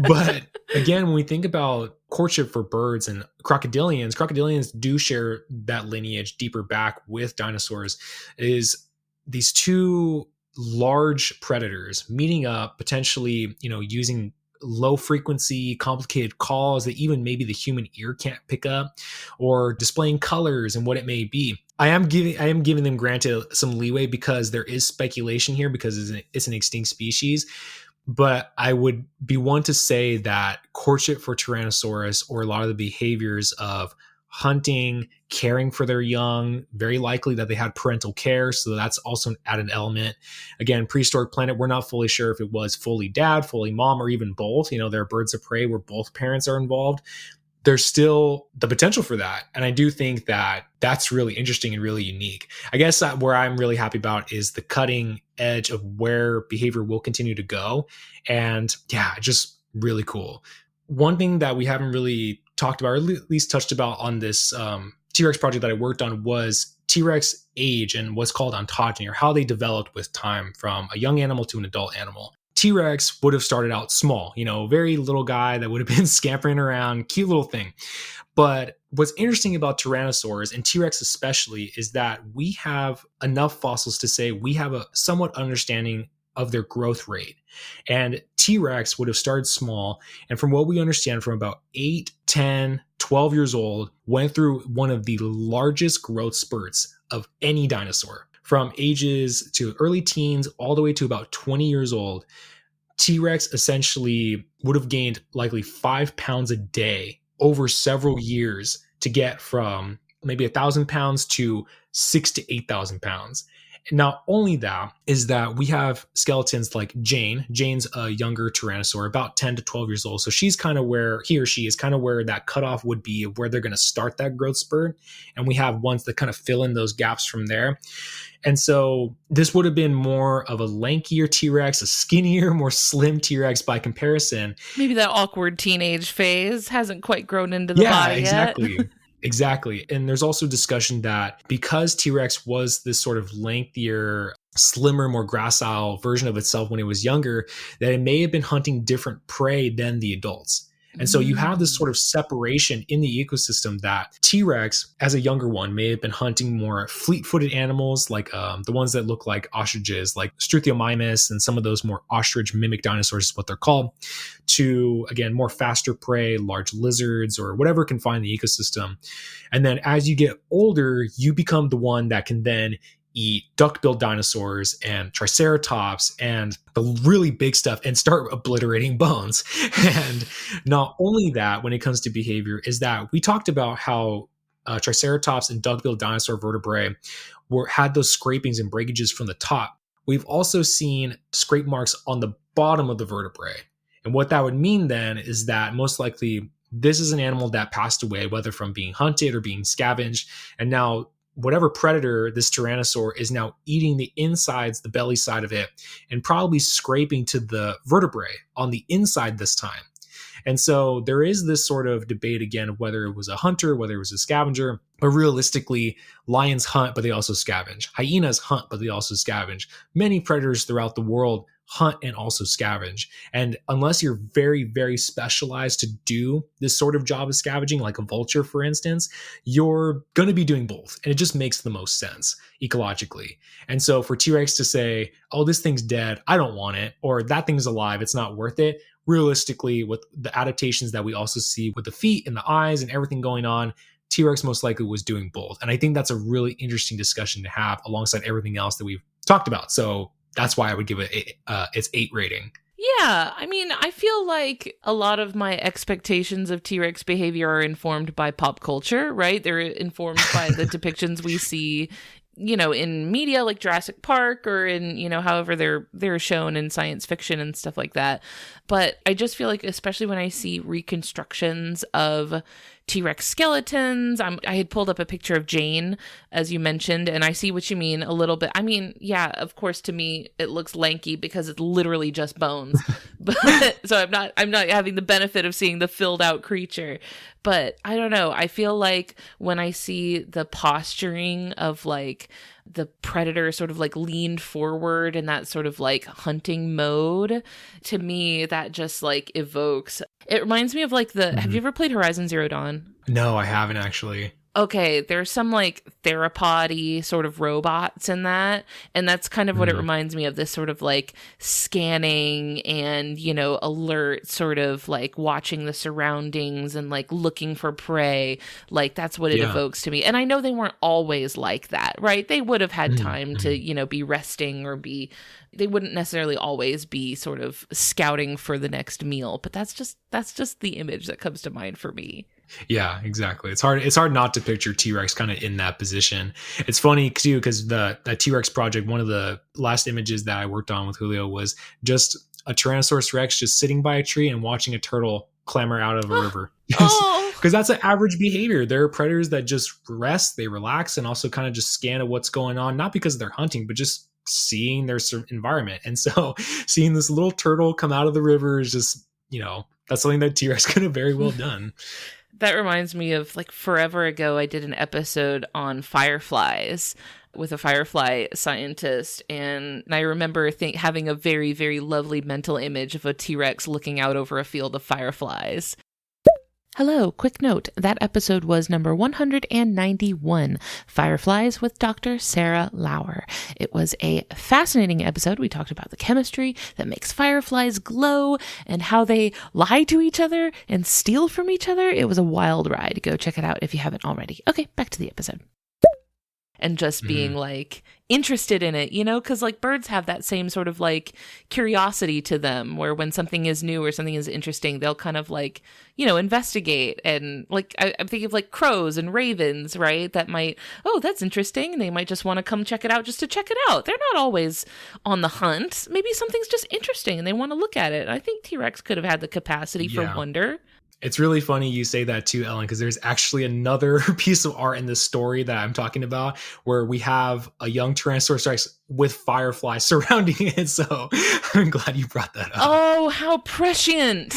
But again, when we think about courtship for birds and crocodilians do share that lineage deeper back with dinosaurs, is these 2 large predators meeting up, potentially, using low frequency, complicated calls that even maybe the human ear can't pick up, or displaying colors and what it may be. I am giving them, granted, some leeway because there is speculation here because it's an extinct species. But I would be one to say that courtship for Tyrannosaurus, or a lot of the behaviors of hunting, caring for their young, very likely that they had parental care. So that's also an added element. Again, prehistoric planet, we're not fully sure if it was fully dad, fully mom, or even both. There are birds of prey where both parents are involved. There's still the potential for that. And I do think that that's really interesting and really unique. I guess where I'm really happy about is the cutting edge of where behavior will continue to go. And yeah, just really cool. One thing that we haven't really talked about, or at least touched about on this T-Rex project that I worked on, was T-Rex age and what's called ontogeny, or how they developed with time from a young animal to an adult animal. T-Rex would have started out small, very little guy that would have been scampering around, cute little thing. But what's interesting about Tyrannosaurs, and T-Rex especially, is that we have enough fossils to say we have a somewhat understanding of their growth rate. And T-Rex would have started small, and from what we understand, from about 8, 10, 12 years old, went through one of the largest growth spurts of any dinosaur. From ages to early teens all the way to about 20 years old, T-Rex essentially would have gained likely 5 pounds a day over several years to get from maybe 1,000 pounds to 6,000 to 8,000 pounds. And not only that, is that we have skeletons like Jane. Jane's a younger Tyrannosaur, about 10 to 12 years old. So she's kind of where, he or she is kind of where that cutoff would be of where they're going to start that growth spurt. And we have ones that kind of fill in those gaps from there. And so this would have been more of a lankier T-Rex, a skinnier, more slim T-Rex by comparison. Maybe that awkward teenage phase hasn't quite grown into the body yet. Exactly. Exactly. And there's also discussion that because T-Rex was this sort of lengthier, slimmer, more gracile version of itself when it was younger, that it may have been hunting different prey than the adults. And so you have this sort of separation in the ecosystem that T-Rex, as a younger one, may have been hunting more fleet-footed animals, like the ones that look like ostriches, like Struthiomimus and some of those more ostrich mimic dinosaurs is what they're called, to, again, more faster prey, large lizards, or whatever can find the ecosystem. And then as you get older, you become the one that can then eat duck-billed dinosaurs and triceratops and the really big stuff and start obliterating bones. And not only that, when it comes to behavior, is that we talked about how triceratops and duck-billed dinosaur vertebrae had those scrapings and breakages from the top. We've also seen scrape marks on the bottom of the vertebrae. And what that would mean then is that most likely this is an animal that passed away, whether from being hunted or being scavenged. And now whatever predator this Tyrannosaur is now eating the insides, the belly side of it, and probably scraping to the vertebrae on the inside this time. And so there is this sort of debate again of whether it was a hunter, whether it was a scavenger, but realistically, lions hunt, but they also scavenge. Hyenas hunt, but they also scavenge. Many predators throughout the world hunt and also scavenge. And unless you're very, very specialized to do this sort of job of scavenging, like a vulture, for instance, you're going to be doing both. And it just makes the most sense ecologically. And so for T-Rex to say, oh, this thing's dead, I don't want it, or that thing's alive, it's not worth it. Realistically, with the adaptations that we also see with the feet and the eyes and everything going on, T-Rex most likely was doing both. And I think that's a really interesting discussion to have alongside everything else that we've talked about. So that's why I would give it its 8 rating. Yeah, I mean, I feel like a lot of my expectations of T-Rex behavior are informed by pop culture, right? They're informed by the depictions we see, you know, in media like Jurassic Park, or in, you know, however they're shown in science fiction and stuff like that. But I just feel like, especially when I see reconstructions of T-Rex skeletons, I had pulled up a picture of Jane, as you mentioned, and I see what you mean a little bit. I mean, yeah, of course, to me, it looks lanky because it's literally just bones. But so I'm not having the benefit of seeing the filled out creature. But I don't know. I feel like when I see the posturing of like the predator sort of like leaned forward in that sort of like hunting mode, to me, that just like evokes, it reminds me of like have you ever played Horizon Zero Dawn? No, I haven't actually. Okay, there's some like theropod-y sort of robots in that, and that's kind of what it reminds me of, this sort of like scanning and, you know, alert, sort of like watching the surroundings and like looking for prey. Like that's what it evokes to me. And I know they weren't always like that, right? They would have had time to, you know, be resting or they wouldn't necessarily always be sort of scouting for the next meal, but that's just the image that comes to mind for me. Yeah, exactly. It's hard not to picture T-Rex kind of in that position. It's funny too, because the T-Rex project, one of the last images that I worked on with Julio was just a Tyrannosaurus Rex just sitting by a tree and watching a turtle clamber out of a river. Because that's an average behavior. There are predators that just rest, they relax, and also kind of just scan at what's going on, not because they're hunting, but just seeing their environment. And so seeing this little turtle come out of the river is just, you know, that's something that T-Rex could have very well done. That reminds me of like forever ago, I did an episode on fireflies with a firefly scientist. And I remember having a very, very lovely mental image of a T-Rex looking out over a field of fireflies. Hello, quick note. That episode was number 191, Fireflies with Dr. Sarah Lauer. It was a fascinating episode. We talked about the chemistry that makes fireflies glow and how they lie to each other and steal from each other. It was a wild ride. Go check it out if you haven't already. Okay, back to the episode. and just being like interested in it, you know, because like birds have that same sort of like curiosity to them, where when something is new or something is interesting, they'll kind of like, you know, investigate. And like I'm thinking of like crows and ravens, right? That might, oh, that's interesting, and they might just want to come check it out just to check it out. They're not always on the hunt. Maybe something's just interesting and they want to look at it. I think T-Rex could have had the capacity for wonder. It's really funny you say that too, Ellen, because there's actually another piece of art in this story that I'm talking about where we have a young Tyrannosaurus Rex with fireflies surrounding it. So I'm glad you brought that up. Oh, how prescient.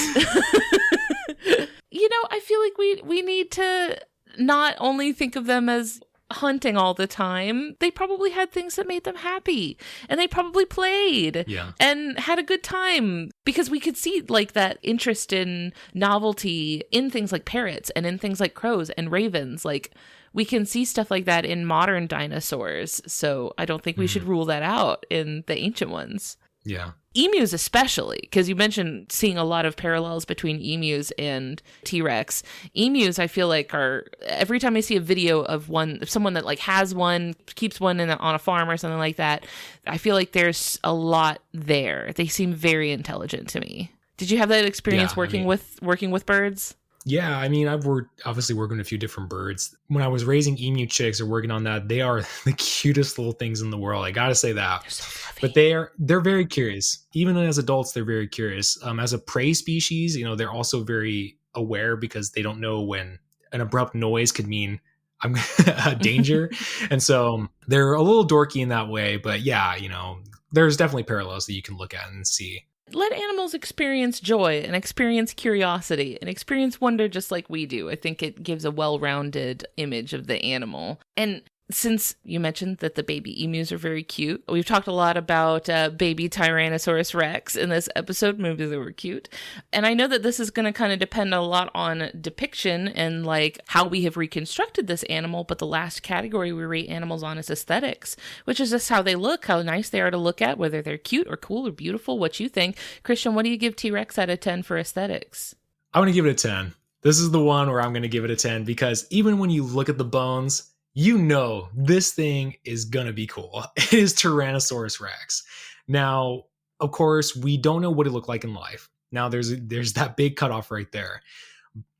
You know, I feel like we need to not only think of them as hunting all the time. They probably had things that made them happy, and they probably played and had a good time, because we could see like that interest in novelty in things like parrots and in things like crows and ravens. Like we can see stuff like that in modern dinosaurs. So I don't think we should rule that out in the ancient ones. Yeah. Emus especially, because you mentioned seeing a lot of parallels between emus and T-Rex. Emus, I feel like, are, every time I see a video of someone that like has one, keeps one on a farm or something like that, I feel like there's a lot there. They seem very intelligent to me. Did you have that experience working with birds? Yeah, I mean, I've obviously worked with a few different birds. When I was raising emu chicks or working on that, they are the cutest little things in the world. I gotta say that. They're so fluffy. But they're very curious. Even as adults, they're very curious. As a prey species, you know, they're also very aware, because they don't know when an abrupt noise could mean I'm a danger. And so they're a little dorky in that way. But yeah, you know, there's definitely parallels that you can look at and see. Let animals experience joy and experience curiosity and experience wonder just like we do. I think it gives a well-rounded image of the animal. And since you mentioned that the baby emus are very cute, we've talked a lot about baby Tyrannosaurus Rex in this episode. Maybe they were cute. And I know that this is going to kind of depend a lot on depiction and like how we have reconstructed this animal. But the last category we rate animals on is aesthetics, which is just how they look, how nice they are to look at, whether they're cute or cool or beautiful, what you think. Christian, what do you give T-Rex out of 10 for aesthetics? I'm going to give it a 10. This is the one where I'm going to give it a 10, because even when you look at the bones, you know this thing is going to be cool. It is Tyrannosaurus Rex. Now, of course, we don't know what it looked like in life. Now, there's that big cutoff right there.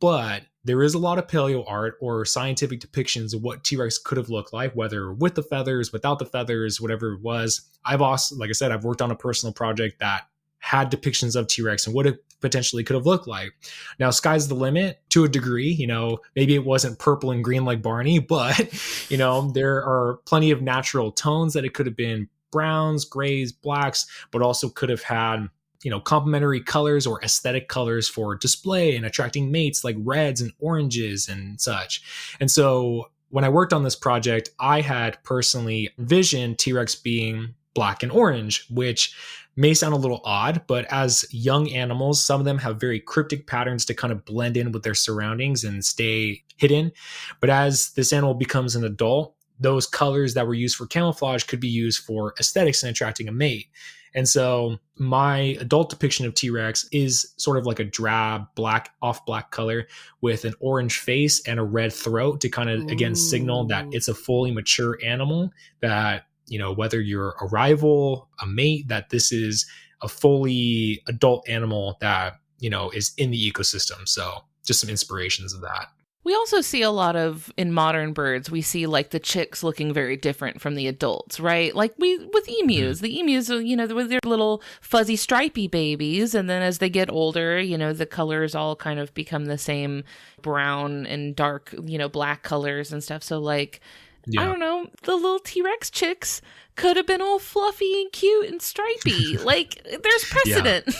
But there is a lot of paleo art or scientific depictions of what T-Rex could have looked like, whether with the feathers, without the feathers, whatever it was. I've also, like I said, I've worked on a personal project that had depictions of T-Rex and what it potentially could have looked like. Now, sky's the limit to a degree. You know, maybe it wasn't purple and green like Barney, but, you know, there are plenty of natural tones that it could have been: browns, grays, blacks, but also could have had, you know, complementary colors or aesthetic colors for display and attracting mates, like reds and oranges and such. And so when I worked on this project, I had personally envisioned T-Rex being black and orange, which may sound a little odd, but as young animals, some of them have very cryptic patterns to kind of blend in with their surroundings and stay hidden. But as this animal becomes an adult, those colors that were used for camouflage could be used for aesthetics and attracting a mate. And so my adult depiction of T-Rex is sort of like a drab black, off black color with an orange face and a red throat to kind of, again, signal that it's a fully mature animal, that, you know, whether you're a rival, a mate, that this is a fully adult animal that, you know, is in the ecosystem. So just some inspirations of that. We also see a lot of, in modern birds, we see like the chicks looking very different from the adults, right? Like with emus, the emus, you know, with their little fuzzy stripy babies. And then as they get older, you know, the colors all kind of become the same brown and dark, you know, black colors and stuff. So like, I don't know, the little T-Rex chicks could have been all fluffy and cute and stripy. Like, there's precedent.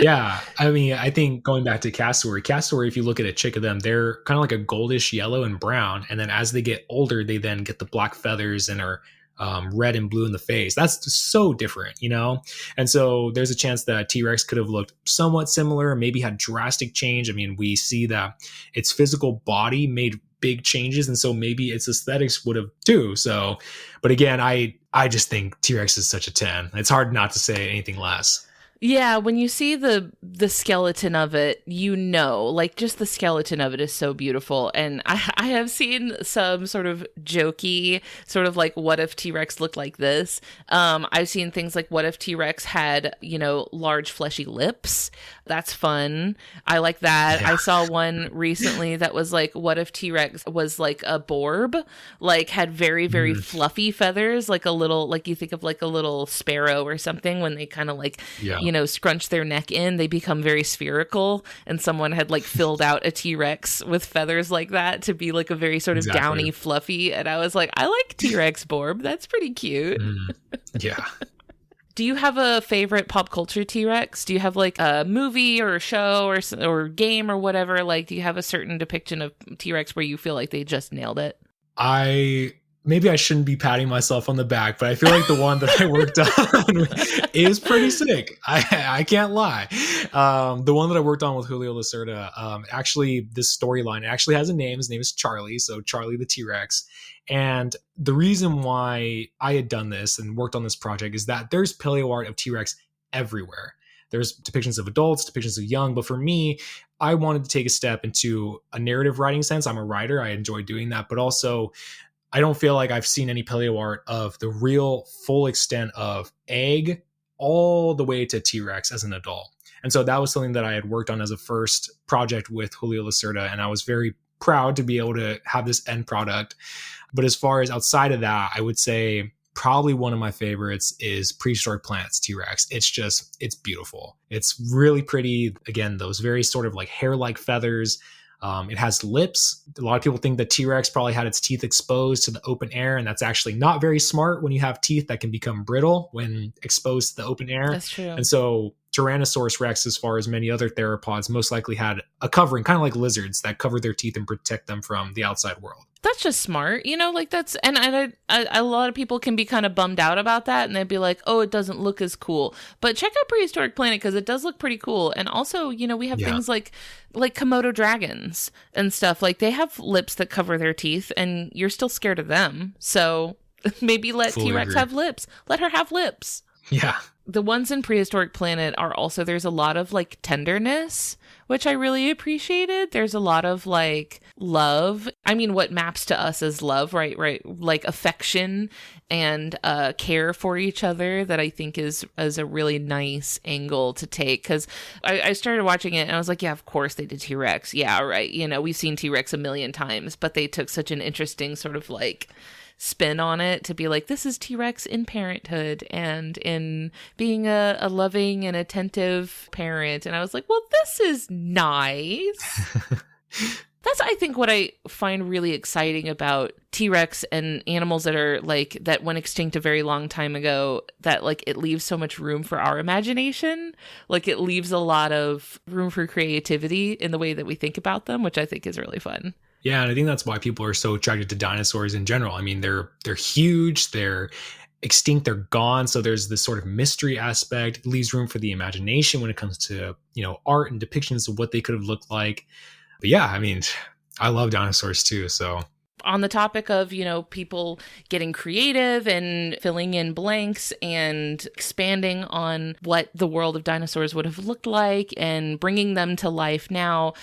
Yeah, I mean, I think going back to cassowary, if you look at a chick of them, they're kind of like a goldish yellow and brown. And then as they get older, they then get the black feathers and are red and blue in the face. That's so different, you know? And so there's a chance that T-Rex could have looked somewhat similar, maybe had drastic change. I mean, we see that its physical body made big changes, and so maybe its aesthetics would have too. So, but again, I just think T-Rex is such a 10. It's hard not to say anything less. Yeah, when you see the skeleton of it, you know, like just the skeleton of it is so beautiful. And I have seen some sort of jokey, sort of like, what if T-Rex looked like this? I've seen things like, what if T-Rex had, you know, large fleshy lips? That's fun. I like that. Yeah. I saw one recently that was like, what if T-Rex was like a borb, like had very, very fluffy feathers, like a little, like you think of like a little sparrow or something when they kind of like, you know, scrunch their neck in, they become very spherical. And someone had like filled out a T-Rex with feathers like that to be like a very sort of downy, fluffy. And I was like, I like T-Rex borb. That's pretty cute. Yeah. Do you have a favorite pop culture T-Rex? Do you have like a movie or a show or game or whatever? Like, do you have a certain depiction of T-Rex where you feel like they just nailed it? Maybe I shouldn't be patting myself on the back, but I feel like the one that I worked on is pretty sick. I can't lie. The one that I worked on with Julio Lacerda, actually, this storyline actually has a name. His name is Charlie. So Charlie the T-Rex. And the reason why I had done this and worked on this project is that there's paleo art of T-Rex everywhere. There's depictions of adults, depictions of young. But for me, I wanted to take a step into a narrative writing sense. I'm a writer. I enjoy doing that. But also, I don't feel like I've seen any paleo art of the real full extent of egg all the way to T-Rex as an adult. And so that was something that I had worked on as a first project with Julio Lacerda. And I was very proud to be able to have this end product. But as far as outside of that, I would say probably one of my favorites is Prehistoric Planet's T-Rex. It's beautiful. It's really pretty. Again, those very sort of like hair-like feathers. It has lips. A lot of people think that T-Rex probably had its teeth exposed to the open air, and that's actually not very smart when you have teeth that can become brittle when exposed to the open air. That's true. And so Tyrannosaurus Rex, as far as many other theropods, most likely had a covering, kind of like lizards, that cover their teeth and protect them from the outside world. That's just smart, you know, like that's, and a lot of people can be kind of bummed out about that, and they'd be like, oh, it doesn't look as cool. But check out Prehistoric Planet, because it does look pretty cool. And also, you know, we have things like Komodo dragons and stuff. Like, they have lips that cover their teeth, and you're still scared of them. So maybe let T-Rex have lips. Let her have lips. Yeah. The ones in Prehistoric Planet are also, there's a lot of like tenderness, which I really appreciated. There's a lot of like love. I mean, what maps to us as love, right? Like affection and care for each other, that I think is a really nice angle to take. Because I started watching it and I was like, yeah, of course they did T-Rex. Yeah, right. You know, we've seen T-Rex a million times, but they took such an interesting sort of like spin on it to be like, this is T-Rex in parenthood and in being a loving and attentive parent. And I was like, well, this is nice. That's, I think, what I find really exciting about T-Rex and animals that are like, that went extinct a very long time ago, that like it leaves so much room for our imagination. Like, it leaves a lot of room for creativity in the way that we think about them, which I think is really fun. Yeah, and I think that's why people are so attracted to dinosaurs in general. I mean, they're huge, they're extinct, they're gone. So there's this sort of mystery aspect. It leaves room for the imagination when it comes to, you know, art and depictions of what they could have looked like. But yeah, I mean, I love dinosaurs too, so. On the topic of, you know, people getting creative and filling in blanks and expanding on what the world of dinosaurs would have looked like and bringing them to life now,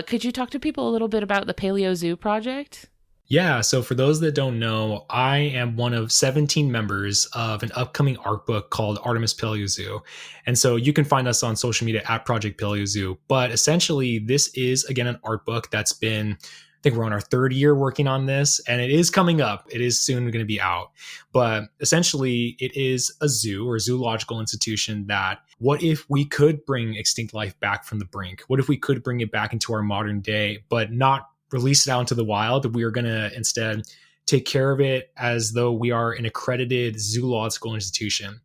could you talk to people a little bit about the Paleozoo project? Yeah, so for those that don't know, I am one of 17 members of an upcoming art book called Artemis Paleozoo. And so you can find us on social media at Project Paleozoo. But essentially, this is, again, an art book that's been, I think we're on our third year working on this, and it is coming up. It is soon going to be out. But essentially, it is a zoo or a zoological institution that, what if we could bring extinct life back from the brink? What if we could bring it back into our modern day, but not release it out into the wild? We are going to instead take care of it as though we are an accredited zoological institution.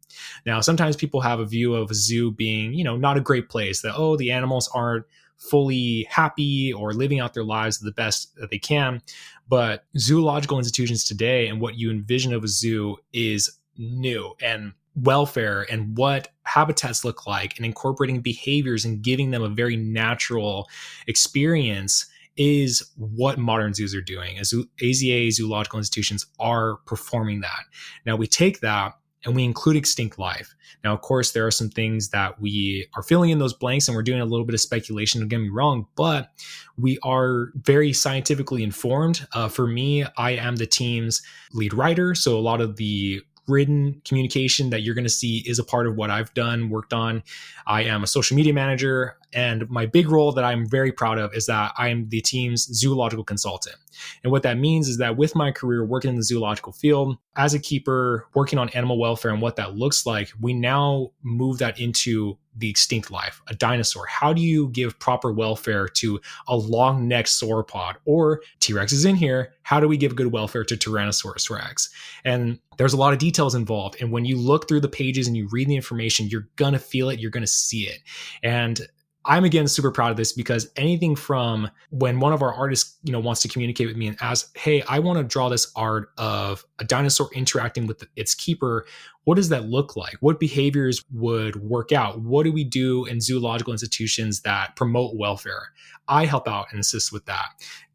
Now, sometimes people have a view of a zoo being, you know, not a great place, that, oh, the animals aren't fully happy or living out their lives the best that they can. But zoological institutions today and what you envision of a zoo is new, and welfare and what habitats look like, and incorporating behaviors and giving them a very natural experience is what modern zoos are doing. As AZA zoological institutions are performing that. Now we take that and we include extinct life. Now, of course, there are some things that we are filling in those blanks and we're doing a little bit of speculation, don't get me wrong, but we are very scientifically informed. For me, I am the team's lead writer. So a lot of the written communication that you're going to see is a part of what I've worked on. I am a social media manager, and my big role that I'm very proud of is that I am the team's zoological consultant. And what that means is that with my career working in the zoological field, as a keeper, working on animal welfare and what that looks like, we now move that into the extinct life, a dinosaur. How do you give proper welfare to a long-necked sauropod? Or T-Rex is in here. How do we give good welfare to Tyrannosaurus Rex? And there's a lot of details involved. And when you look through the pages and you read the information, you're going to feel it. You're going to see it. And I'm again super proud of this because anything from when one of our artists, wants to communicate with me and asks, hey, I want to draw this art of a dinosaur interacting with its keeper. What does that look like? What behaviors would work out? What do we do in zoological institutions that promote welfare? I help out and assist with that.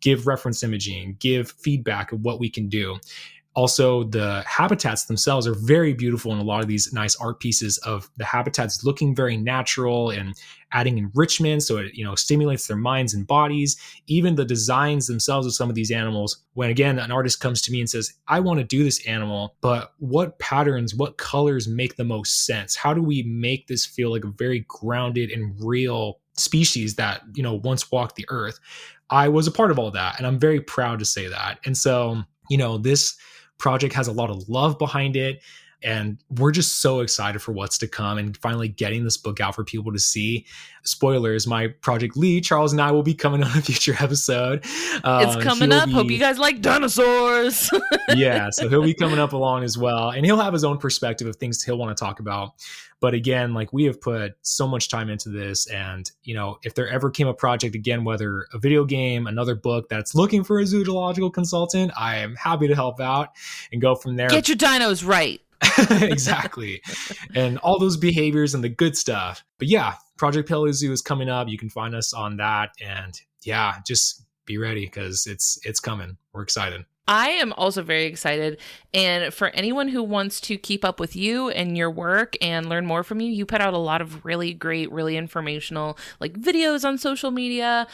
Give reference imaging, give feedback of what we can do. Also, the habitats themselves are very beautiful in a lot of these nice art pieces of the habitats looking very natural and adding enrichment. So it, stimulates their minds and bodies. Even the designs themselves of some of these animals, when again, an artist comes to me and says, I want to do this animal, but what patterns, what colors make the most sense? How do we make this feel like a very grounded and real species that, once walked the earth? I was a part of all that. And I'm very proud to say that. And so, this project has a lot of love behind it, and we're just so excited for what's to come and finally getting this book out for people to see. Spoilers, my project lead, Charles, and I will be coming on a future episode. It's coming up. Hope you guys like dinosaurs. Yeah, so he'll be coming up along as well, and he'll have his own perspective of things he'll want to talk about. But again, we have put so much time into this, and if there ever came a project again, whether a video game, another book that's looking for a zoological consultant, I am happy to help out and go from there. Get your dinos right. Exactly. And all those behaviors and the good stuff. But yeah, Project Paleozoo is coming up. You can find us on that. And yeah, just be ready because it's coming. We're excited. I am also very excited. And for anyone who wants to keep up with you and your work and learn more from you, you put out a lot of really great, really informational videos on social media.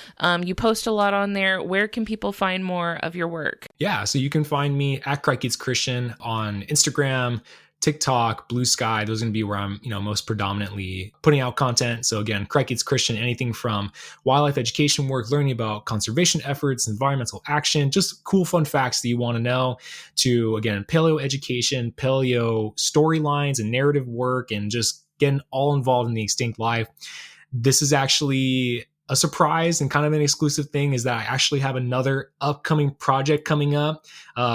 You post a lot on there. Where can people find more of your work? Yeah, so you can find me at Christian on Instagram, TikTok, Blue Sky. Those are going to be where I'm, most predominantly putting out content. So again, Christian, anything from wildlife education work, learning about conservation efforts, environmental action, just cool, fun facts that you want to know, to again, paleo education, paleo storylines and narrative work, and just getting all involved in the extinct life. This is actually a surprise and kind of an exclusive thing, is that I actually have another upcoming project coming up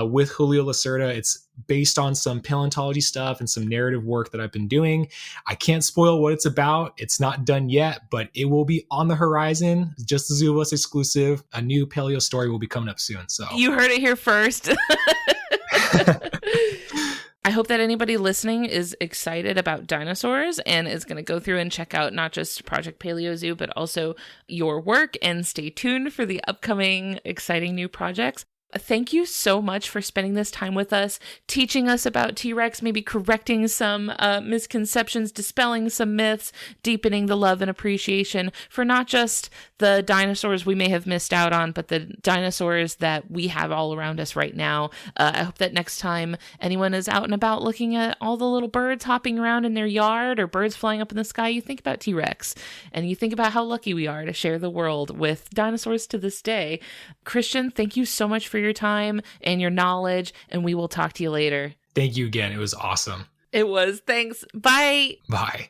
with Julio Lacerda. It's based on some paleontology stuff and some narrative work that I've been doing. I can't spoil what it's about. It's not done yet, but it will be on the horizon. Just the Zoo of Us exclusive. A new paleo story will be coming up soon. So you heard it here first. I hope that anybody listening is excited about dinosaurs and is going to go through and check out not just Project Paleozoo, but also your work, and stay tuned for the upcoming exciting new projects. Thank you so much for spending this time with us, teaching us about T-Rex, maybe correcting some misconceptions, dispelling some myths, deepening the love and appreciation for not just the dinosaurs we may have missed out on, but the dinosaurs that we have all around us right now. I hope that next time anyone is out and about looking at all the little birds hopping around in their yard or birds flying up in the sky, you think about T-Rex and you think about how lucky we are to share the world with dinosaurs to this day. Christian, thank you so much for your time and your knowledge, and we will talk to you later. Thank you again. It was awesome. It was. Thanks. Bye. Bye.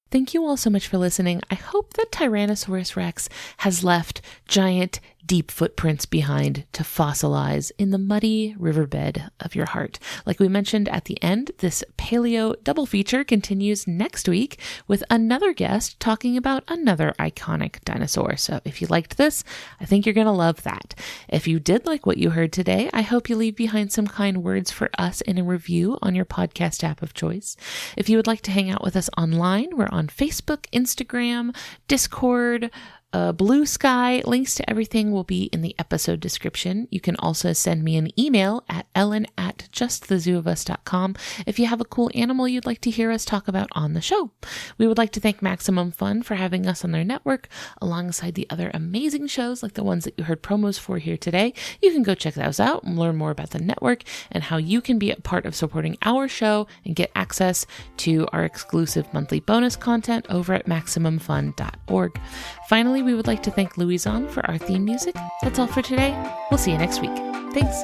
Thank you all so much for listening. I hope that Tyrannosaurus Rex has left giant, deep footprints behind to fossilize in the muddy riverbed of your heart. Like we mentioned at the end, this paleo double feature continues next week with another guest talking about another iconic dinosaur. So if you liked this, I think you're going to love that. If you did like what you heard today, I hope you leave behind some kind words for us in a review on your podcast app of choice. If you would like to hang out with us online, we're on Facebook, Instagram, Discord, Blue Sky. Links to everything will be in the episode description. You can also send me an email at ellen@justthezooofus.com if you have a cool animal you'd like to hear us talk about on the show. We would like to thank Maximum Fun for having us on their network, alongside the other amazing shows like the ones that you heard promos for here today. You can go check those out and learn more about the network and how you can be a part of supporting our show and get access to our exclusive monthly bonus content over at MaximumFun.org. Finally, we would like to thank Louison for our theme music. That's all for today. We'll see you next week. Thanks.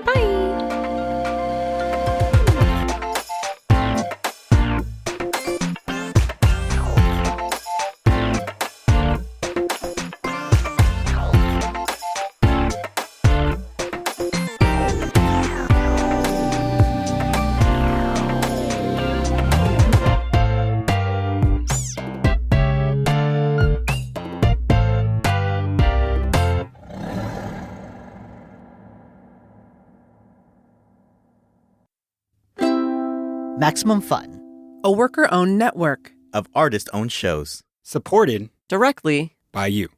Bye. Maximum Fun, a worker-owned network of artist-owned shows. Supported directly by you.